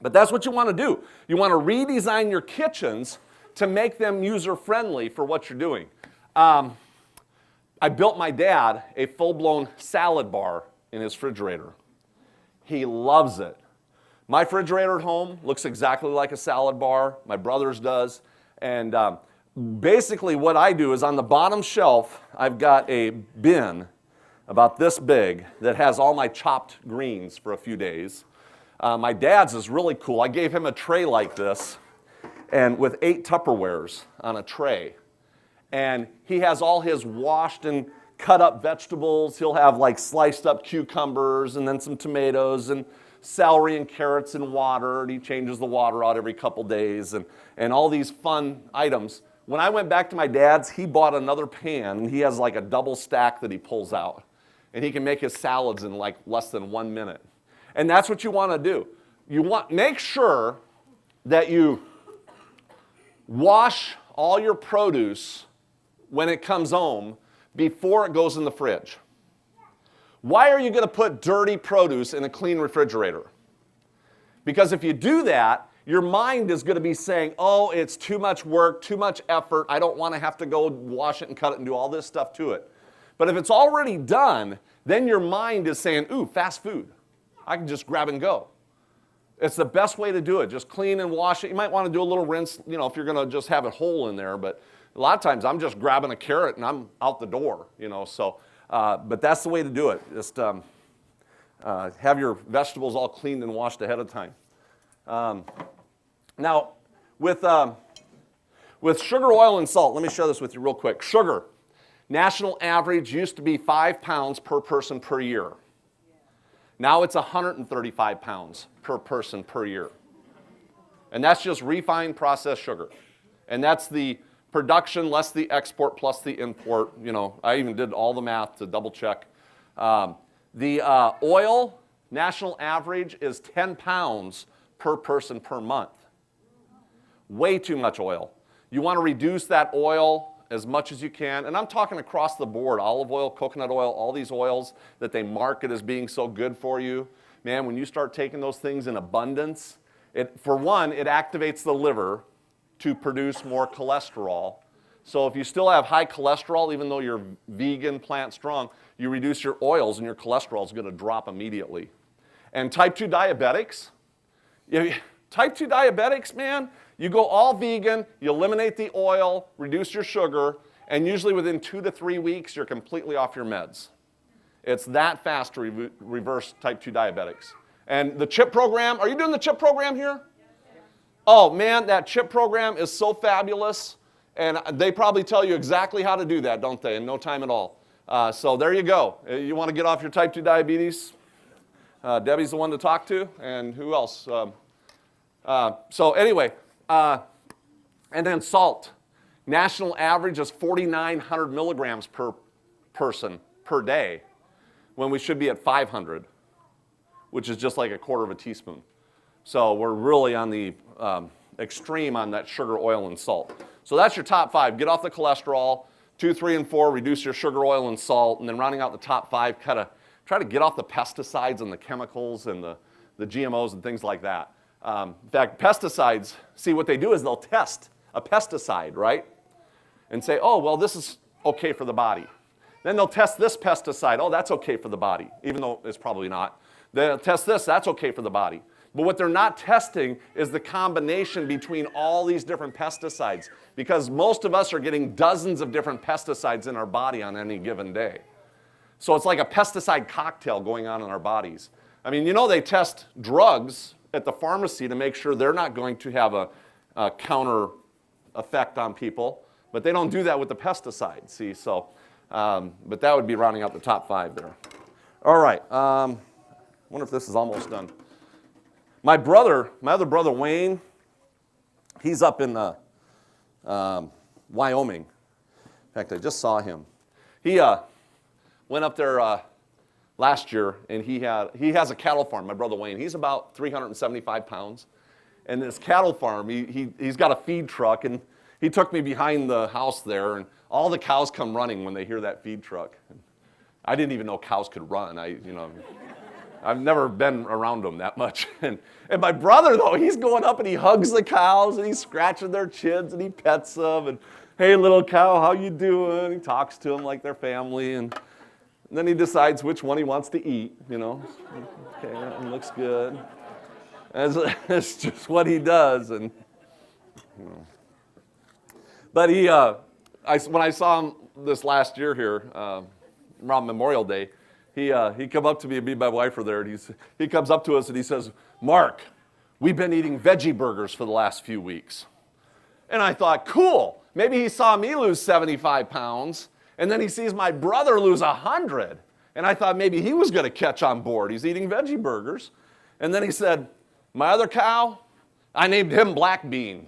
But that's what you want to do. You want to redesign your kitchens to make them user-friendly for what you're doing. I built my dad a full-blown salad bar in his refrigerator. He loves it. My refrigerator at home looks exactly like a salad bar. My brother's does. And basically what I do is on the bottom shelf, I've got a bin about this big that has all my chopped greens for a few days. My dad's is really cool. I gave him a tray like this and with 8 Tupperwares on a tray. And he has all his washed and cut up vegetables. He'll have like sliced up cucumbers and then some tomatoes and celery and carrots and water, and he changes the water out every couple days, and all these fun items. When I went back to my dad's, he bought another pan, and he has like a double stack that he pulls out, and he can make his salads in like less than 1 minute. And that's what you want to do. Make sure that you wash all your produce when it comes home before it goes in the fridge. Why are you going to put dirty produce in a clean refrigerator? Because if you do that, your mind is going to be saying, oh, it's too much work, too much effort, I don't want to have to go wash it and cut it and do all this stuff to it. But if it's already done, then your mind is saying, ooh, fast food. I can just grab and go. It's the best way to do it. Just clean and wash it. You might want to do a little rinse, if you're going to just have it whole in there. But a lot of times I'm just grabbing a carrot and I'm out the door, So, but that's the way to do it. Just have your vegetables all cleaned and washed ahead of time. Now, with sugar, oil, and salt, let me share this with you real quick. Sugar, national average used to be 5 pounds per person per year. Now it's 135 pounds per person per year. And that's just refined processed sugar. And that's the production less the export plus the import. I even did all the math to double check. The oil, national average is 10 pounds per person per month. Way too much oil. You want to reduce that oil as much as you can. And I'm talking across the board, olive oil, coconut oil, all these oils that they market as being so good for you. Man, when you start taking those things in abundance, for one, it activates the liver to produce more cholesterol. So if you still have high cholesterol, even though you're vegan, plant strong, you reduce your oils and your cholesterol is going to drop immediately. And type 2 diabetics, type 2 diabetics, man, you go all vegan, you eliminate the oil, reduce your sugar, and usually within 2 to 3 weeks, you're completely off your meds. It's that fast to reverse type 2 diabetics. And the CHIP program, are you doing the CHIP program here? Oh, man, that CHIP program is so fabulous, and they probably tell you exactly how to do that, don't they, in no time at all. So there you go. You want to get off your type 2 diabetes? Debbie's the one to talk to, and who else? So anyway, and then salt. National average is 4,900 milligrams per person per day, when we should be at 500, which is just like a quarter of a teaspoon. So we're really on the extreme on that sugar, oil, and salt. So that's your top 5. Get off the cholesterol. 2, 3, and 4, reduce your sugar, oil, and salt. And then rounding out the top 5, kind of try to get off the pesticides and the chemicals and the GMOs and things like that. In fact, pesticides, see what they do is they'll test a pesticide, right? And say, oh, well, this is okay for the body. Then they'll test this pesticide. Oh, that's okay for the body, even though it's probably not. They'll test this. That's okay for the body. But what they're not testing is the combination between all these different pesticides, because most of us are getting dozens of different pesticides in our body on any given day. So it's like a pesticide cocktail going on in our bodies. I mean, they test drugs at the pharmacy to make sure they're not going to have a counter effect on people, but they don't do that with the pesticides, see, so, but that would be rounding out the top 5 there. All right, wonder if this is almost done. My other brother Wayne, he's up in Wyoming. In fact, I just saw him. He went up there last year, and he has a cattle farm, my brother Wayne. He's about 375 pounds. And this cattle farm, he's got a feed truck, and he took me behind the house there, and all the cows come running when they hear that feed truck. I didn't even know cows could run. I've never been around them that much. And my brother, though, he's going up and he hugs the cows, and he's scratching their chins, and he pets them, and, hey, little cow, how you doing? He talks to them like they're family, and then he decides which one he wants to eat, Okay, that one looks good. That's just what he does. And But when I saw him this last year here, around Memorial Day, he come up to me, and me and my wife were there, and he comes up to us and he says, Mark, we've been eating veggie burgers for the last few weeks. And I thought, cool, maybe he saw me lose 75 pounds, and then he sees my brother lose 100. And I thought maybe he was going to catch on board. He's eating veggie burgers. And then he said, my other cow, I named him Black Bean.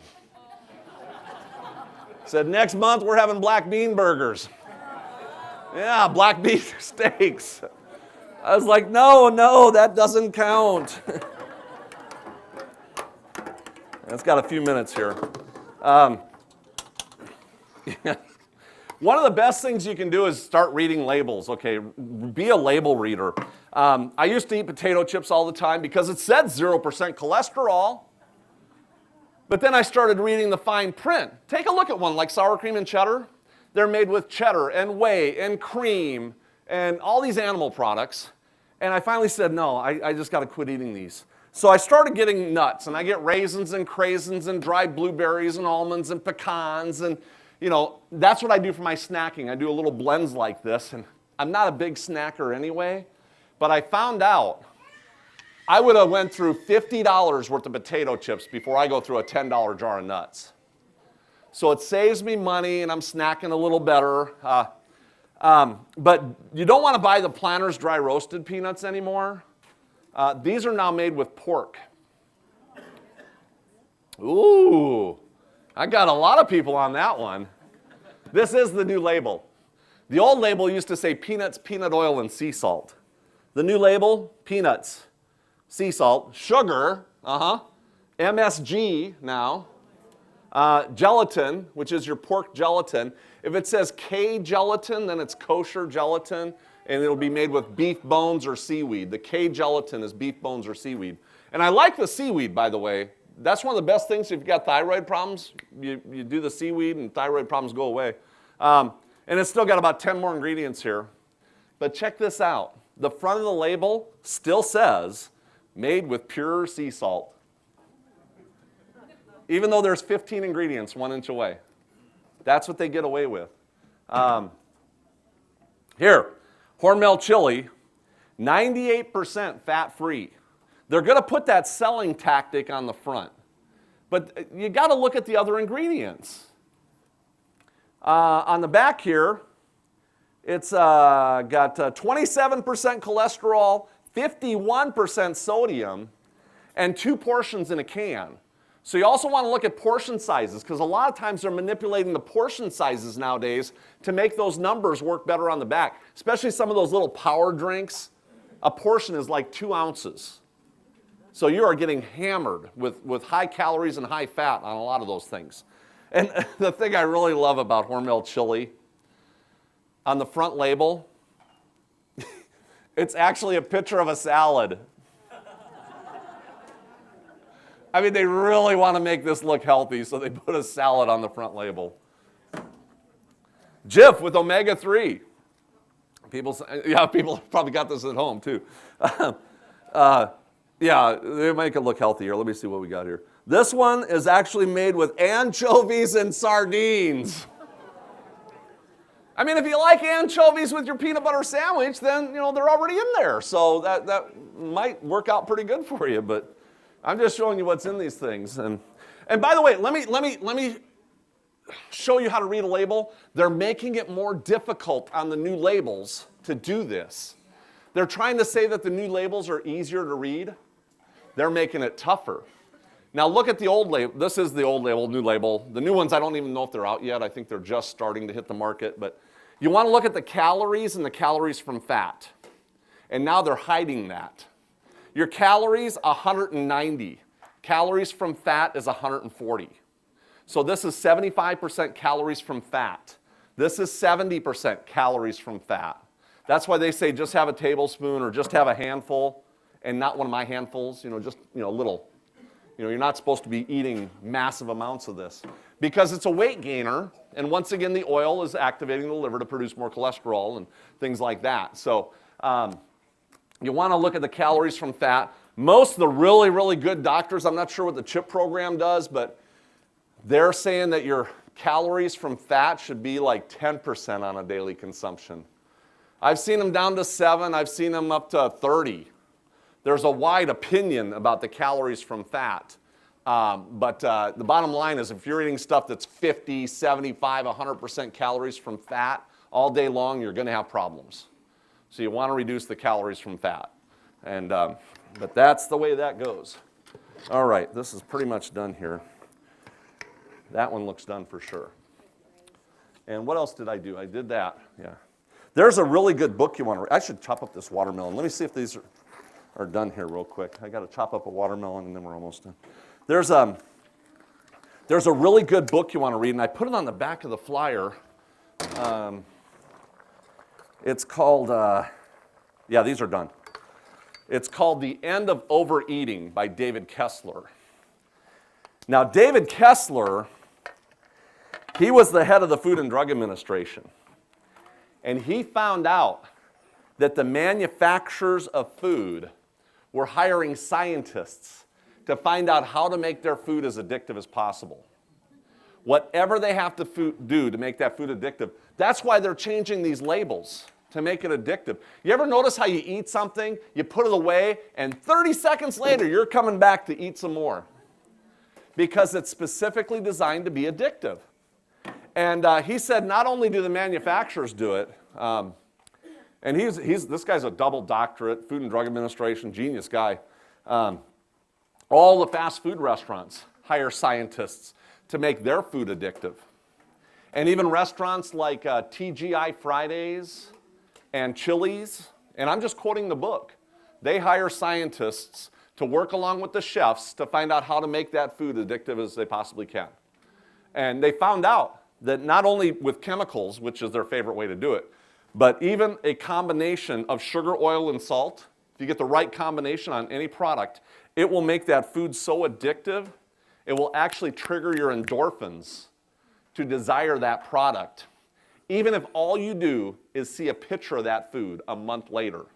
Said, next month we're having black bean burgers. Yeah, black bean steaks. I was like, no, that doesn't count. It's got a few minutes here. One of the best things you can do is start reading labels, okay? Be a label reader. I used to eat potato chips all the time because it said 0% cholesterol. But then I started reading the fine print. Take a look at one like sour cream and cheddar. They're made with cheddar and whey and cream and all these animal products. And I finally said, no, I just got to quit eating these. So I started getting nuts, and I get raisins and craisins and dried blueberries and almonds and pecans, and you know, that's what I do for my snacking. I do a little blends like this, and I'm not a big snacker anyway, but I found out I would have went through $50 worth of potato chips before I go through a $10 jar of nuts. So it saves me money, and I'm snacking a little better. But you don't want to buy the Planters dry roasted peanuts anymore. These are now made with pork. Ooh, I got a lot of people on that one. This is the new label. The old label used to say peanuts, peanut oil, and sea salt. The new label, peanuts, sea salt, sugar, MSG now, gelatin, which is your pork gelatin. If it says K gelatin, then it's kosher gelatin, and it'll be made with beef bones or seaweed. The K gelatin is beef bones or seaweed. And I like the seaweed, by the way. That's one of the best things if you've got thyroid problems. You do the seaweed and thyroid problems go away. And it's still got about 10 more ingredients here. But check this out. The front of the label still says, made with pure sea salt. Even though there's 15 ingredients 1 inch away. That's what they get away with. Here, Hormel chili, 98% fat-free. They're going to put that selling tactic on the front. But you got to look at the other ingredients. On the back here, it's got 27% cholesterol, 51% sodium, and 2 portions in a can. So you also want to look at portion sizes, because a lot of times they're manipulating the portion sizes nowadays to make those numbers work better on the back, especially some of those little power drinks. A portion is like 2 ounces. So you are getting hammered with high calories and high fat on a lot of those things. And the thing I really love about Hormel chili, on the front label, it's actually a picture of a salad. I mean, they really want to make this look healthy, so they put a salad on the front label. Jif with omega-3. People probably got this at home, too. Yeah, they make it look healthier. Let me see what we got here. This one is actually made with anchovies and sardines. I mean, if you like anchovies with your peanut butter sandwich, then, you know, they're already in there. So that might work out pretty good for you, but I'm just showing you what's in these things. And by the way, let me show you how to read a label. They're making it more difficult on the new labels to do this. They're trying to say that the new labels are easier to read. They're making it tougher. Now look at the old label. This is the old label, new label. The new ones, I don't even know if they're out yet. I think they're just starting to hit the market. But you want to look at the calories and the calories from fat. And now they're hiding that. Your calories, 190. Calories from fat is 140. So this is 75% calories from fat. This is 70% calories from fat. That's why they say just have a tablespoon or just have a handful and not one of my handfuls, just, little. You're not supposed to be eating massive amounts of this because it's a weight gainer. And once again, the oil is activating the liver to produce more cholesterol and things like that. So you want to look at the calories from fat. Most of the really, really good doctors, I'm not sure what the CHIP program does, but they're saying that your calories from fat should be like 10% on a daily consumption. I've seen them down to 7. I've seen them up to 30. There's a wide opinion about the calories from fat. But the bottom line is if you're eating stuff that's 50, 75, 100% calories from fat all day long, you're going to have problems. So you want to reduce the calories from fat. And, but that's the way that goes. All right, this is pretty much done here. That one looks done for sure. And what else did I do? I did that, yeah. There's a really good book you want to read. I should chop up this watermelon. Let me see if these are done here real quick. I got to chop up a watermelon and then we're almost done. There's There's a really good book you want to read, and I put it on the back of the flyer. It's called, yeah, these are done. It's called The End of Overeating by David Kessler. Now, David Kessler, he was the head of the Food and Drug Administration. And he found out that the manufacturers of food were hiring scientists to find out how to make their food as addictive as possible. Whatever they have to do to make that food addictive, that's why they're changing these labels to make it addictive. You ever notice how you eat something, you put it away, and 30 seconds later you're coming back to eat some more? Because it's specifically designed to be addictive. And he said not only do the manufacturers do it, and this guy's a double doctorate, Food and Drug Administration, genius guy. All the fast food restaurants hire scientists to make their food addictive. And even restaurants like TGI Fridays and Chili's, and I'm just quoting the book, they hire scientists to work along with the chefs to find out how to make that food addictive as they possibly can. And they found out that not only with chemicals, which is their favorite way to do it, but even a combination of sugar, oil, and salt, if you get the right combination on any product, it will make that food so addictive, it will actually trigger your endorphins to desire that product, even if all you do is see a picture of that food a month later.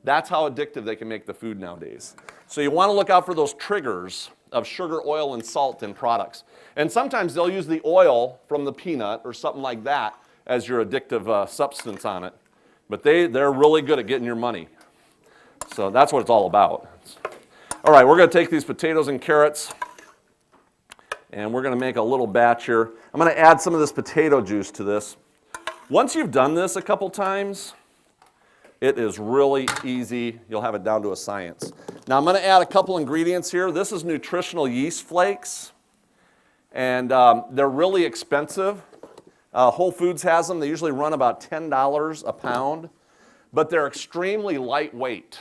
That's how addictive they can make the food nowadays. So you want to look out for those triggers of sugar, oil, and salt in products. And sometimes they'll use the oil from the peanut or something like that as your addictive substance on it. But they're really good at getting your money. So that's what it's all about. All right, we're going to take these potatoes and carrots, and we're going to make a little batch here. I'm going to add some of this potato juice to this. Once you've done this a couple times, it is really easy. You'll have it down to a science. Now I'm going to add a couple ingredients here. This is nutritional yeast flakes, and they're really expensive. Whole Foods has them. They usually run about $10 a pound, but they're extremely lightweight.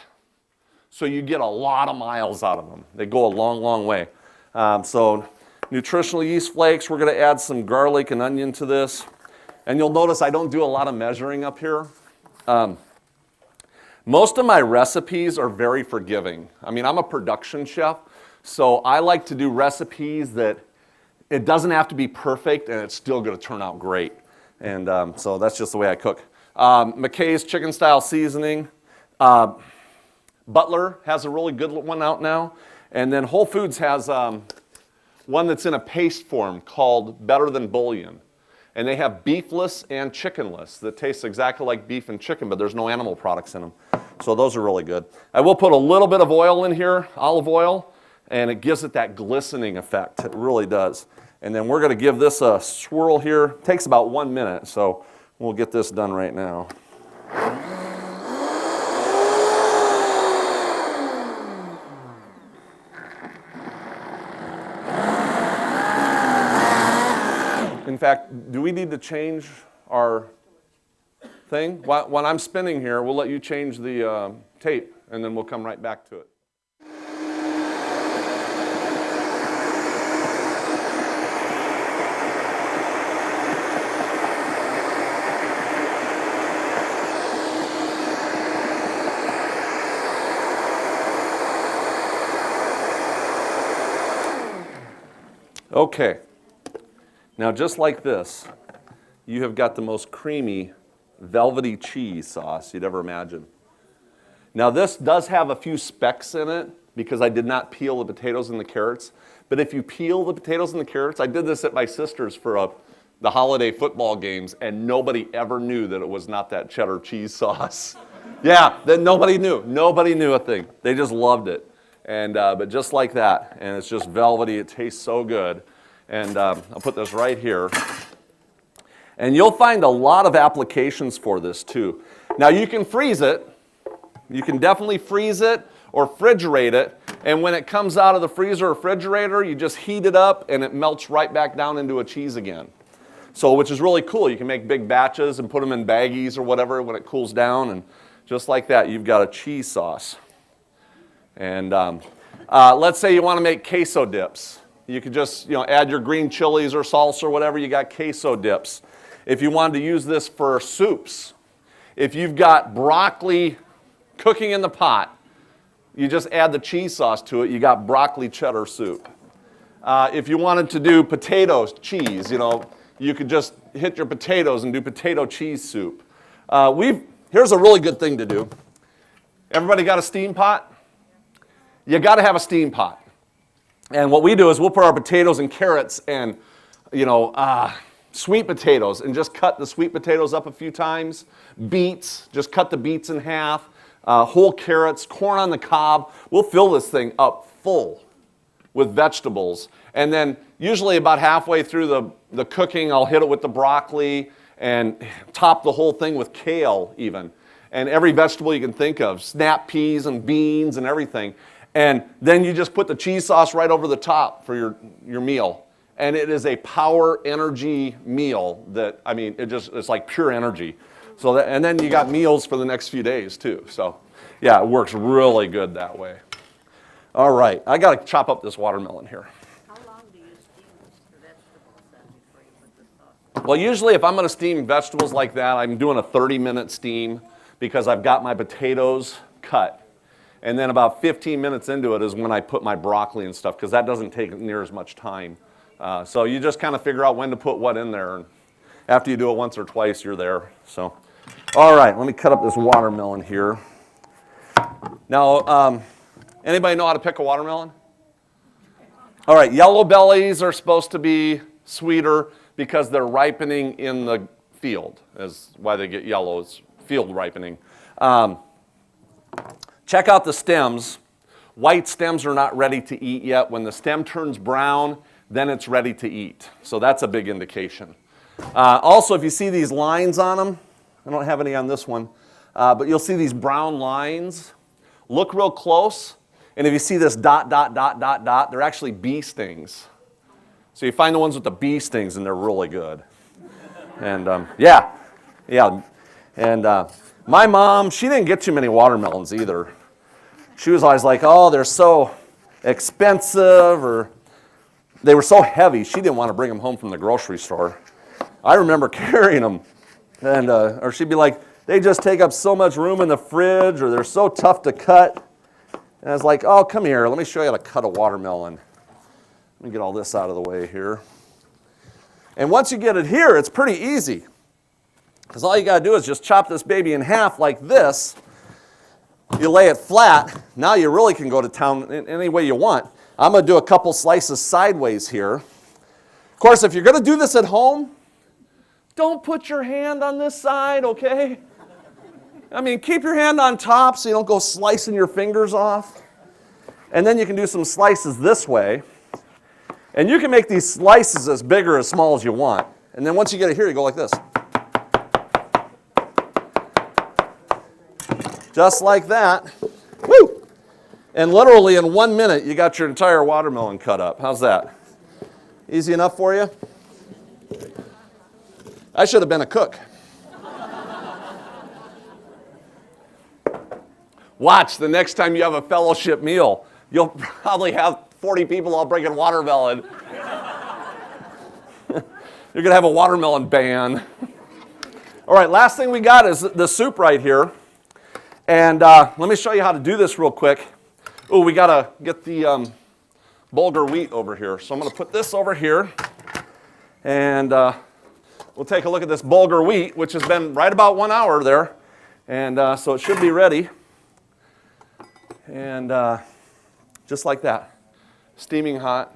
So you get a lot of miles out of them. They go a long, long way. So nutritional yeast flakes, we're going to add some garlic and onion to this. And you'll notice I don't do a lot of measuring up here. Most of my recipes are very forgiving. I mean, I'm a production chef, so I like to do recipes that it doesn't have to be perfect and it's still going to turn out great. And so that's just the way I cook. McKay's chicken style seasoning. Butler has a really good one out now. And then Whole Foods has one that's in a paste form called Better Than Bouillon. And they have beefless and chickenless that taste exactly like beef and chicken, but there's no animal products in them. So those are really good. I will put a little bit of oil in here, olive oil, and it gives it that glistening effect. It really does. And then we're going to give this a swirl here. It takes about 1 minute, so we'll get this done right now. In fact, do we need to change our thing? When I'm spinning here, we'll let you change the tape, and then we'll come right back to it. Okay. Now, just like this, you have got the most creamy, velvety cheese sauce you'd ever imagine. Now, this does have a few specks in it because I did not peel the potatoes and the carrots. But if you peel the potatoes and the carrots, I did this at my sister's for the holiday football games, and nobody ever knew that it was not that cheddar cheese sauce. Yeah, then nobody knew. Nobody knew a thing. They just loved it. And but just like that, and it's just velvety. It tastes so good. And I'll put this right here. And you'll find a lot of applications for this too. Now you can freeze it. You can definitely freeze it or refrigerate it. And when it comes out of the freezer or refrigerator, you just heat it up and it melts right back down into a cheese again. So, which is really cool. You can make big batches and put them in baggies or whatever when it cools down. And just like that, you've got a cheese sauce. And let's say you want to make queso dips. You could just, add your green chilies or salsa or whatever. You got queso dips. If you wanted to use this for soups, if you've got broccoli cooking in the pot, you just add the cheese sauce to it. You got broccoli cheddar soup. If you wanted to do potatoes, cheese, you could just hit your potatoes and do potato cheese soup. Here's a really good thing to do. Everybody got a steam pot? You got to have a steam pot. And what we do is we'll put our potatoes and carrots and, sweet potatoes and just cut the sweet potatoes up a few times. Beets, just cut the beets in half. Whole carrots, corn on the cob. We'll fill this thing up full with vegetables. And then usually about halfway through the cooking, I'll hit it with the broccoli and top the whole thing with kale even. And every vegetable you can think of, snap peas and beans and everything. And then you just put the cheese sauce right over the top for your meal. And it is a power energy meal that, it's like pure energy. And then you got meals for the next few days too. So yeah, it works really good that way. All right, I got to chop up this watermelon here. How long do you steam the vegetables then before you put the sauce? Well, usually if I'm going to steam vegetables like that, I'm doing a 30-minute steam because I've got my potatoes cut. And then about 15 minutes into it is when I put my broccoli and stuff, because that doesn't take near as much time. So you just kind of figure out when to put what in there. And after you do it once or twice, you're there. So, all right, let me cut up this watermelon here. Now, anybody know how to pick a watermelon? All right, yellow bellies are supposed to be sweeter because they're ripening in the field. Is why they get yellow. It's field ripening. Check out the stems. White stems are not ready to eat yet. When the stem turns brown, then it's ready to eat. So that's a big indication. Also, if you see these lines on them, I don't have any on this one, but you'll see these brown lines. Look real close, and if you see this dot, dot, dot, dot, dot, they're actually bee stings. So you find the ones with the bee stings, and they're really good. And yeah. And my mom, she didn't get too many watermelons either. She was always like, oh, they're so expensive, or they were so heavy, she didn't want to bring them home from the grocery store. I remember carrying them, and or she'd be like, they just take up so much room in the fridge, or they're so tough to cut. And I was like, oh, come here, let me show you how to cut a watermelon. Let me get all this out of the way here. And once you get it here, it's pretty easy. Because all you got to do is just chop this baby in half like this. You lay it flat. Now you really can go to town in any way you want. I'm going to do a couple slices sideways here. Of course, if you're going to do this at home, don't put your hand on this side, okay? Keep your hand on top so you don't go slicing your fingers off. And then you can do some slices this way. And you can make these slices as big or as small as you want. And then once you get it here, you go like this. Just like that. Woo! And literally in 1 minute, you got your entire watermelon cut up. How's that? Easy enough for you? I should have been a cook. Watch, the next time you have a fellowship meal, you'll probably have 40 people all bringing watermelon. You're going to have a watermelon ban. All right, last thing we got is the soup right here. And let me show you how to do this real quick. Oh, we got to get the bulgur wheat over here. So I'm going to put this over here. And we'll take a look at this bulgur wheat, which has been right about 1 hour there. And so it should be ready. And just like that, steaming hot.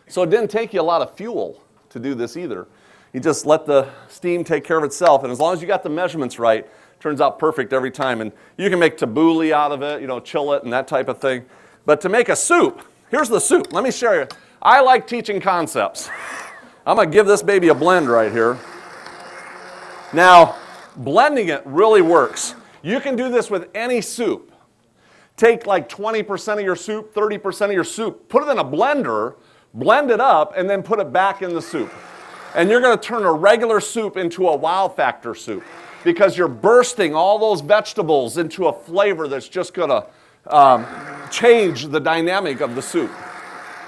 So it didn't take you a lot of fuel to do this either. You just let the steam take care of itself. And as long as you got the measurements right, it turns out perfect every time. And you can make tabbouleh out of it, chill it and that type of thing. But to make a soup, here's the soup. Let me show you. I like teaching concepts. I'm going to give this baby a blend right here. Now, blending it really works. You can do this with any soup. Take like 20% of your soup, 30% of your soup, put it in a blender, blend it up, and then put it back in the soup. And you're going to turn a regular soup into a wow factor soup because you're bursting all those vegetables into a flavor that's just going to change the dynamic of the soup.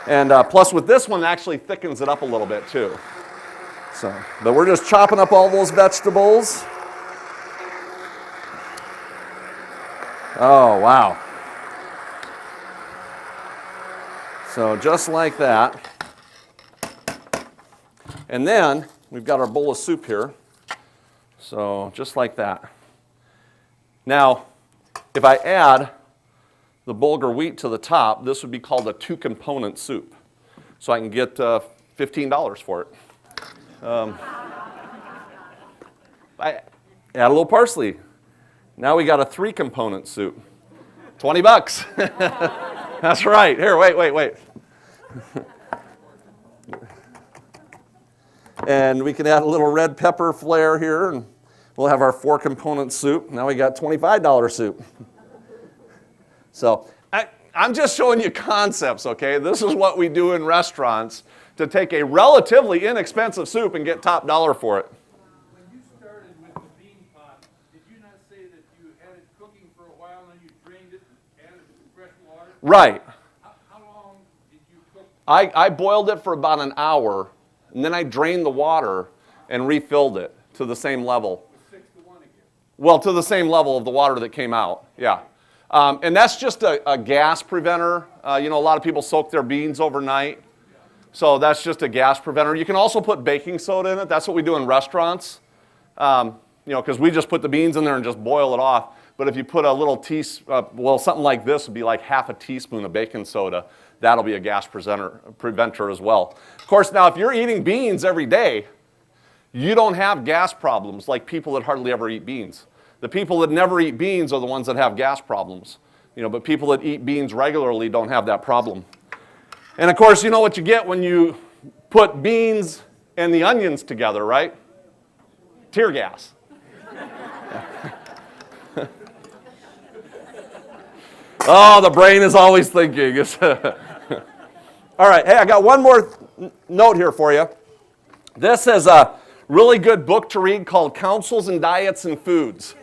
And plus with this one, it actually thickens it up a little bit too. So, but we're just chopping up all those vegetables. Oh, wow. So just like that. And then we've got our bowl of soup here. So just like that. Now, if I add the bulgur wheat to the top, this would be called a two-component soup. So I can get $15 for it. I add a little parsley. Now we got a three-component soup. 20 bucks. That's right. Here, wait. And we can add a little red pepper flare here, and we'll have our four-component soup. Now we got $25 soup. So I'm just showing you concepts, okay? This is what we do in restaurants to take a relatively inexpensive soup and get top dollar for it. When you started with the bean pot, did you not say that you had it cooking for a while and then you drained it and added fresh water? Right. How long did you cook? I boiled it for about an hour, and then I drained the water and refilled it to the same level. 6-1 again. Well, to the same level of the water that came out, yeah. And that's just a gas preventer. You know, a lot of people soak their beans overnight. So that's just a gas preventer. You can also put baking soda in it. That's what we do in restaurants. You know, because we just put the beans in there and just boil it off. But if you put a little well, something like this would be like half a teaspoon of baking soda. That'll be a gas preventer as well. Of course, now if you're eating beans every day, you don't have gas problems like people that hardly ever eat beans. The people that never eat beans are the ones that have gas problems. You know, but people that eat beans regularly don't have that problem. And of course, you know what you get when you put beans and the onions together, right? Tear gas. Oh, the brain is always thinking. All right, hey, I got one more note here for you. This is a really good book to read called Counsels in Diets and Foods.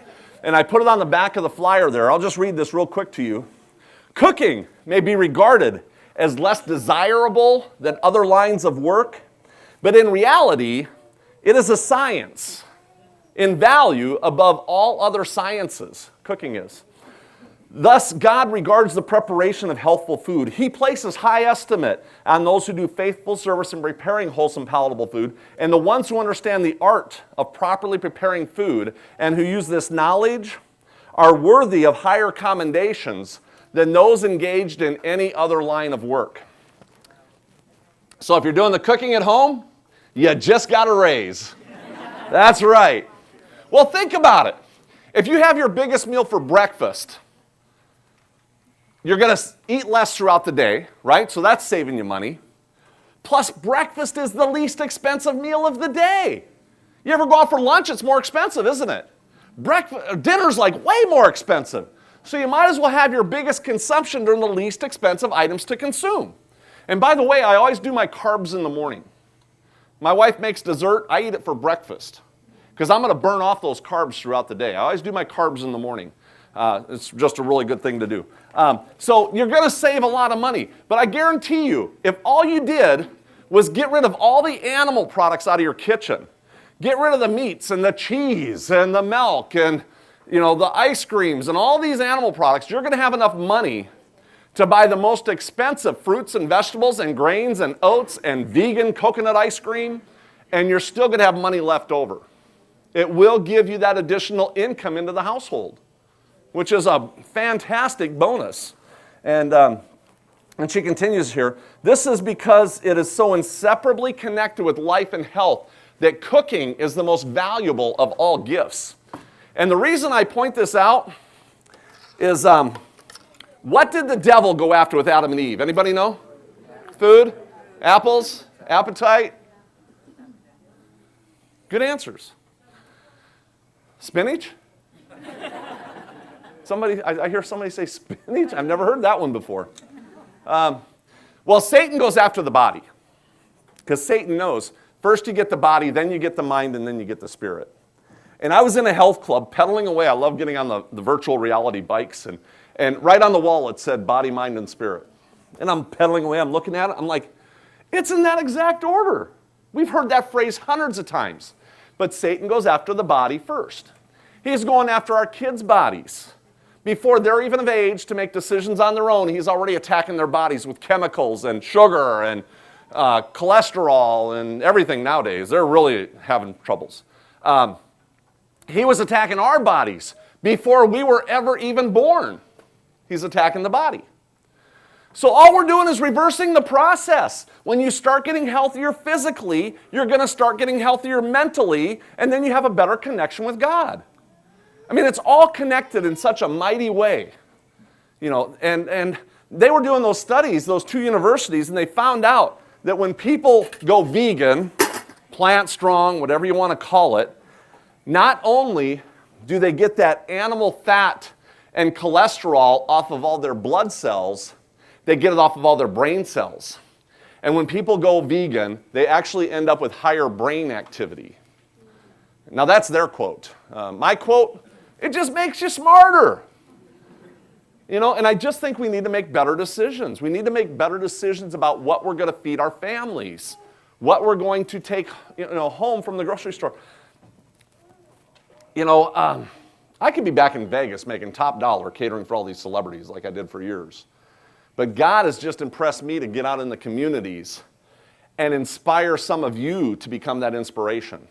And I put it on the back of the flyer there. I'll just read this real quick to you. Cooking may be regarded as less desirable than other lines of work, but in reality, it is a science in value above all other sciences. Cooking is. Thus, God regards the preparation of healthful food. He places high estimate on those who do faithful service in preparing wholesome, palatable food, and the ones who understand the art of properly preparing food and who use this knowledge are worthy of higher commendations than those engaged in any other line of work. So if you're doing the cooking at home, you just got a raise. That's right. Well, think about it. If you have your biggest meal for breakfast, you're going to eat less throughout the day, right? So that's saving you money. Plus, breakfast is the least expensive meal of the day. You ever go out for lunch? It's more expensive, isn't it? Dinner's like way more expensive. So you might as well have your biggest consumption during the least expensive items to consume. And by the way, I always do my carbs in the morning. My wife makes dessert. I eat it for breakfast because I'm going to burn off those carbs throughout the day. I always do my carbs in the morning. It's just a really good thing to do. So you're going to save a lot of money. But I guarantee you, if all you did was get rid of all the animal products out of your kitchen, get rid of the meats and the cheese and the milk and the ice creams and all these animal products, you're going to have enough money to buy the most expensive fruits and vegetables and grains and oats and vegan coconut ice cream, and you're still going to have money left over. It will give you that additional income into the household, which is a fantastic bonus. And she continues here, this is because it is so inseparably connected with life and health that cooking is the most valuable of all gifts. And the reason I point this out is, what did the devil go after with Adam and Eve? Anybody know? Food? Apples? Appetite? Good answers. Spinach? I hear somebody say spinach. I've never heard that one before. Well, Satan goes after the body because Satan knows first you get the body, then you get the mind, and then you get the spirit. And I was in a health club pedaling away. I love getting on the virtual reality bikes. And right on the wall it said body, mind, and spirit. And I'm pedaling away, I'm looking at it, I'm like, it's in that exact order. We've heard that phrase hundreds of times. But Satan goes after the body first. He's going after our kids' bodies. Before they're even of age to make decisions on their own, he's already attacking their bodies with chemicals and sugar and cholesterol and everything nowadays. They're really having troubles. He was attacking our bodies before we were ever even born. He's attacking the body. So all we're doing is reversing the process. When you start getting healthier physically, you're going to start getting healthier mentally, and then you have a better connection with God. I mean, it's all connected in such a mighty way. You know, and they were doing those studies, those two universities, and they found out that when people go vegan, plant strong, whatever you want to call it, not only do they get that animal fat and cholesterol off of all their blood cells, they get it off of all their brain cells. And when people go vegan, they actually end up with higher brain activity. Now that's their quote. My quote, it just makes you smarter. You know, and I just think we need to make better decisions. We need to make better decisions about what we're going to feed our families, what we're going to take, home from the grocery store. I could be back in Vegas making top dollar catering for all these celebrities like I did for years. But God has just impressed me to get out in the communities and inspire some of you to become that inspiration,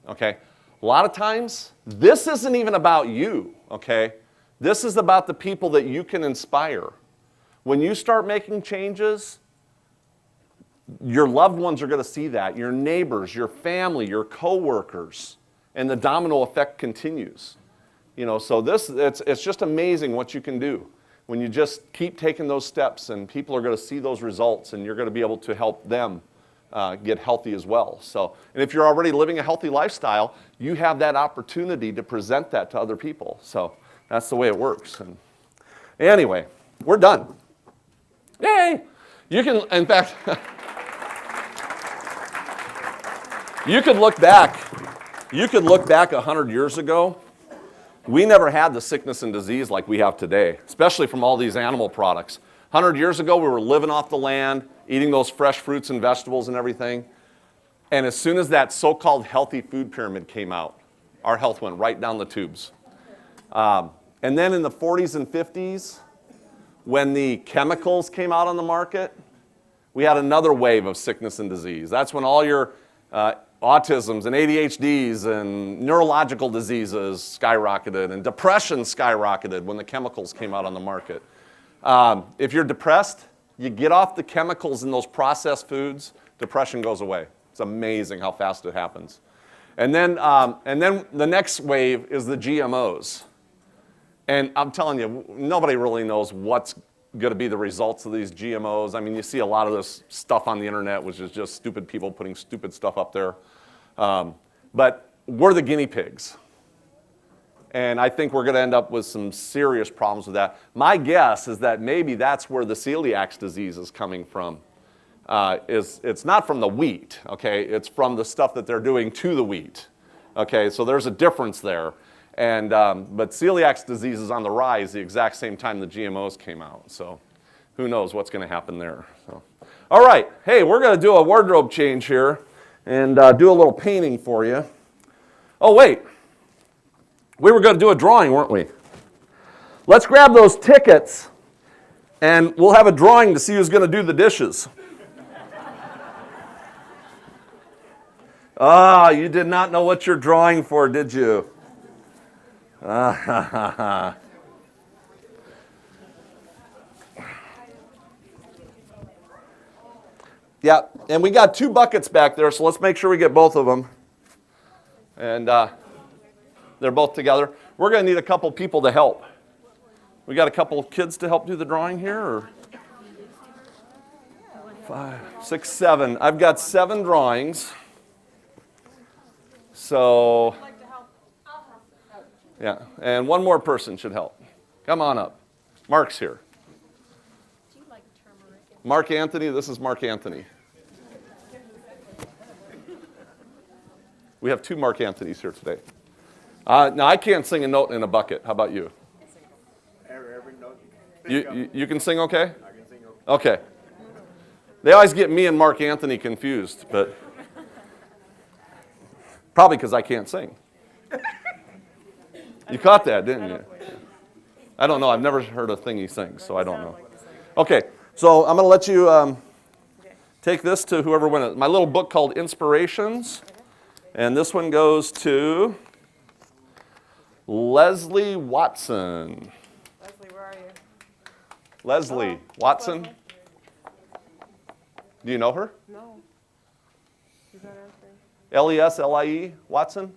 okay? A lot of times, this isn't even about you, okay? This is about the people that you can inspire. When you start making changes, your loved ones are going to see that, your neighbors, your family, your coworkers, and the domino effect continues. So it's just amazing what you can do when you just keep taking those steps, and people are going to see those results, and you're going to be able to help them get healthy as well. So, and if you're already living a healthy lifestyle, you have that opportunity to present that to other people. So that's the way it works. And anyway, we're done. Yay! You can, in fact, you could look back 100 years ago. We never had the sickness and disease like we have today, especially from all these animal products. 100 years ago, we were living off the land, eating those fresh fruits and vegetables and everything. And as soon as that so-called healthy food pyramid came out, our health went right down the tubes. And then in the 40s and 50s, when the chemicals came out on the market, we had another wave of sickness and disease. That's when all your autisms and ADHDs and neurological diseases skyrocketed, and depression skyrocketed when the chemicals came out on the market. If you're depressed, you get off the chemicals in those processed foods, depression goes away. It's amazing how fast it happens. And then the next wave is the GMOs. And I'm telling you, nobody really knows what's going to be the results of these GMOs. I mean, you see a lot of this stuff on the internet, which is just stupid people putting stupid stuff up there. But we're the guinea pigs. And I think we're going to end up with some serious problems with that. My guess is that maybe that's where the celiac disease is coming from. It's not from the wheat, okay? It's from the stuff that they're doing to the wheat, okay? So there's a difference there. And, but celiac disease is on the rise the exact same time the GMOs came out. So who knows what's going to happen there. So. All right. Hey, we're going to do a wardrobe change here and do a little painting for you. Oh, wait. We were going to do a drawing, weren't we? Let's grab those tickets, and we'll have a drawing to see who's going to do the dishes. Ah, you did not know what you're drawing for, did you? Yeah, and we got 2 buckets back there, so let's make sure we get both of them. And they're both together. We're going to need a couple people to help. We got a couple of kids to help do the drawing here, or 5, 6, 7. I've got 7 drawings. So, yeah, and one more person should help. Come on up. Mark's here. Do you like turmeric? Mark Anthony, this is Mark Anthony. We have 2 Mark Anthonys here today. Now, I can't sing a note in a bucket. How about you? Every note. You can sing okay? I can sing okay. Okay. They always get me and Mark Anthony confused, but probably because I can't sing. You caught that, didn't you? I don't know. I've never heard a thing he sings, so I don't know. Okay, so I'm going to let you take this to whoever won it. My little book called Inspirations, and this one goes to Leslie Watson. Leslie, where are you? Leslie Watson. Do you know her? No. Is that answering? Leslie Watson?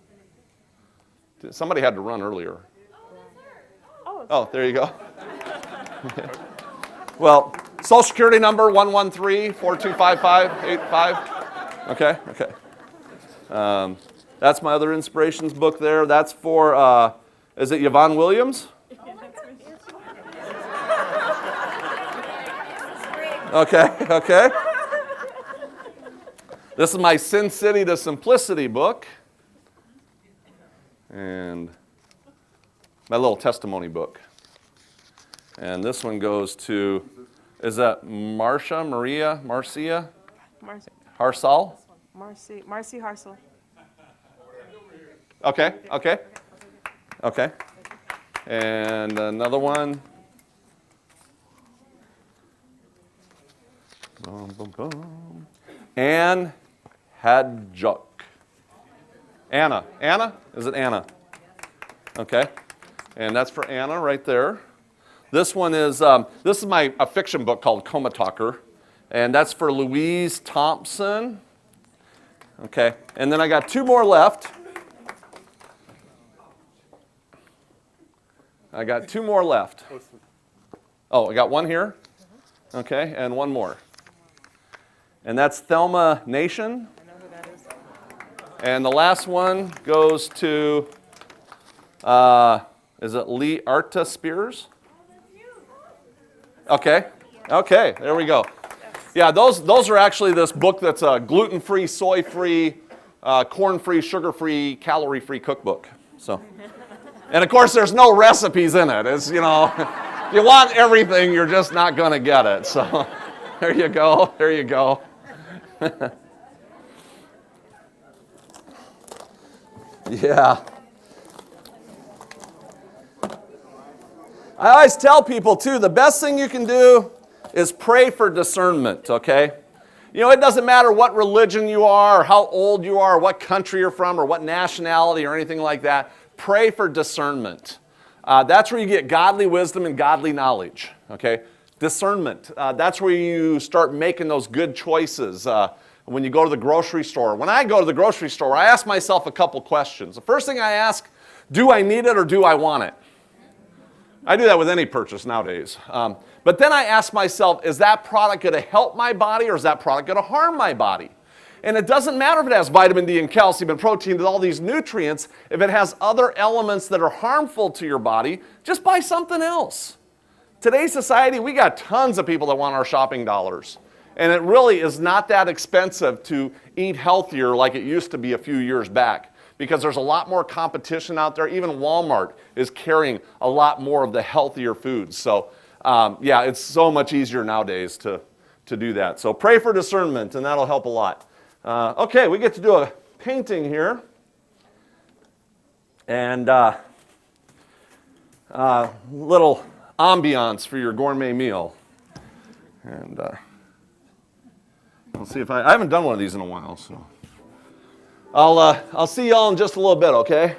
Somebody had to run earlier. Oh, Oh, there you go. Well, Social Security number 113-4255-85. Okay. That's my other inspirations book there. That's for, is it Yvonne Williams? Okay. This is my Sin City to Simplicity book. And my little testimony book. And this one goes to, is that Marcia? Marcy Harsal? Harsel. Okay. And another one. Anne Hadjuk. Anna. Is it Anna? Okay. And that's for Anna right there. This one is, a fiction book called Coma Talker. And that's for Louise Thompson. Okay. And then I got two more left. Oh, I got one here. Okay, and one more. And that's Thelma Nation. I know who that is. And the last one goes to, is it Lee Arta Spears? Okay, there we go. Yeah, those are actually this book that's a gluten-free, soy-free, corn-free, sugar-free, calorie-free cookbook. So, and of course, there's no recipes in it. It's, you want everything, you're just not going to get it. So, there you go. Yeah. I always tell people, too, the best thing you can do is pray for discernment, okay? It doesn't matter what religion you are, or how old you are, or what country you're from, or what nationality, or anything like that. Pray for discernment. That's where you get godly wisdom and godly knowledge, okay? Discernment. That's where you start making those good choices when you go to the grocery store. When I go to the grocery store, I ask myself a couple questions. The first thing I ask, do I need it or do I want it? I do that with any purchase nowadays. But then I ask myself, is that product going to help my body or is that product going to harm my body? And it doesn't matter if it has vitamin D and calcium and protein and all these nutrients. If it has other elements that are harmful to your body, just buy something else. Today's society, we got tons of people that want our shopping dollars. And it really is not that expensive to eat healthier like it used to be a few years back, because there's a lot more competition out there. Even Walmart is carrying a lot more of the healthier foods. So yeah, it's so much easier nowadays to do that. So pray for discernment, and that'll help a lot. Okay, we get to do a painting here. And little ambiance for your gourmet meal. And I'll see if I haven't done one of these in a while, so I'll see y'all in just a little bit, okay?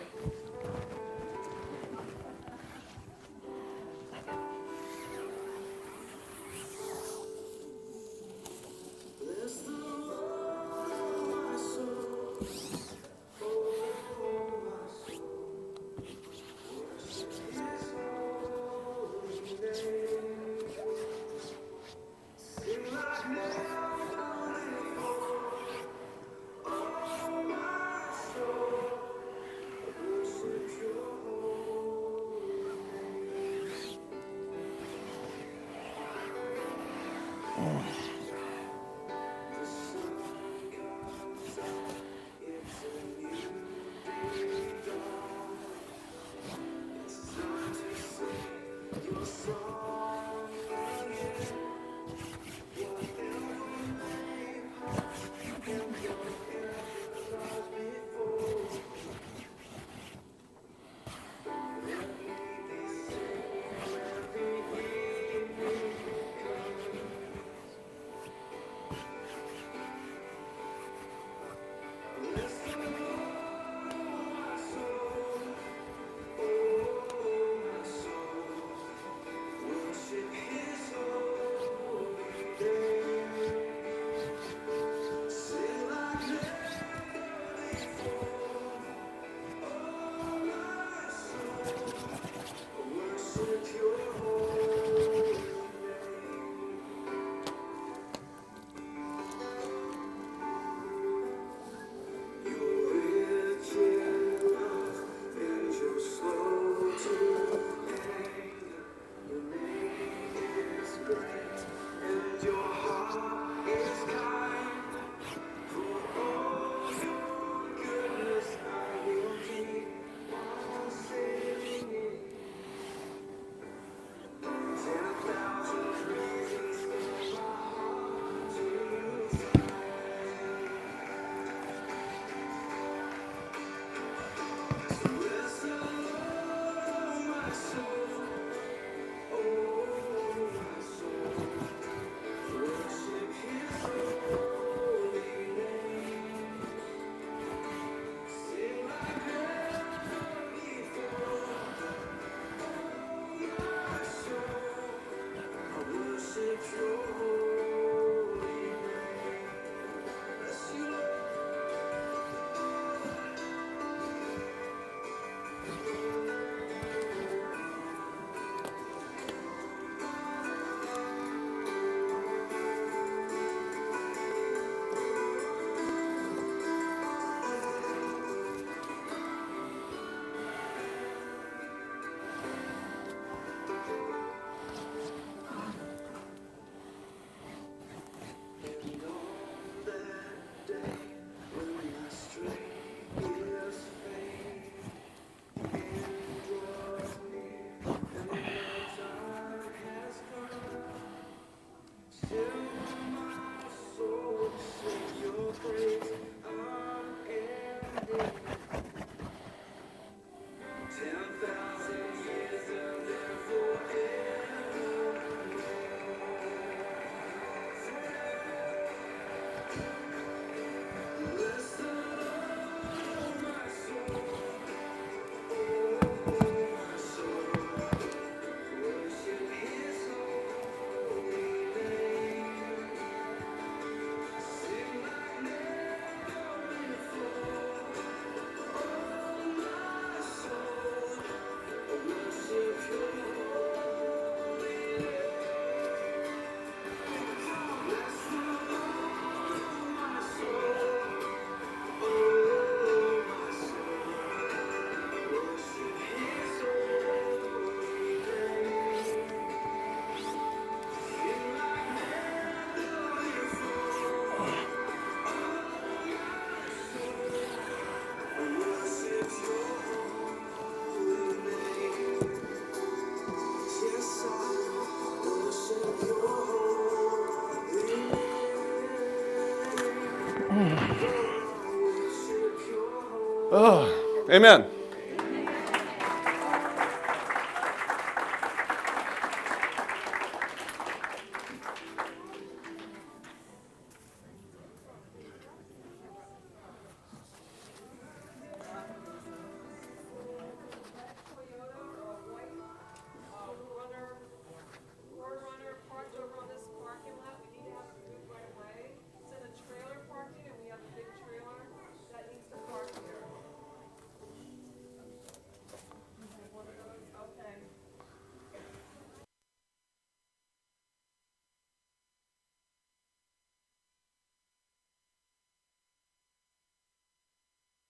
Amen.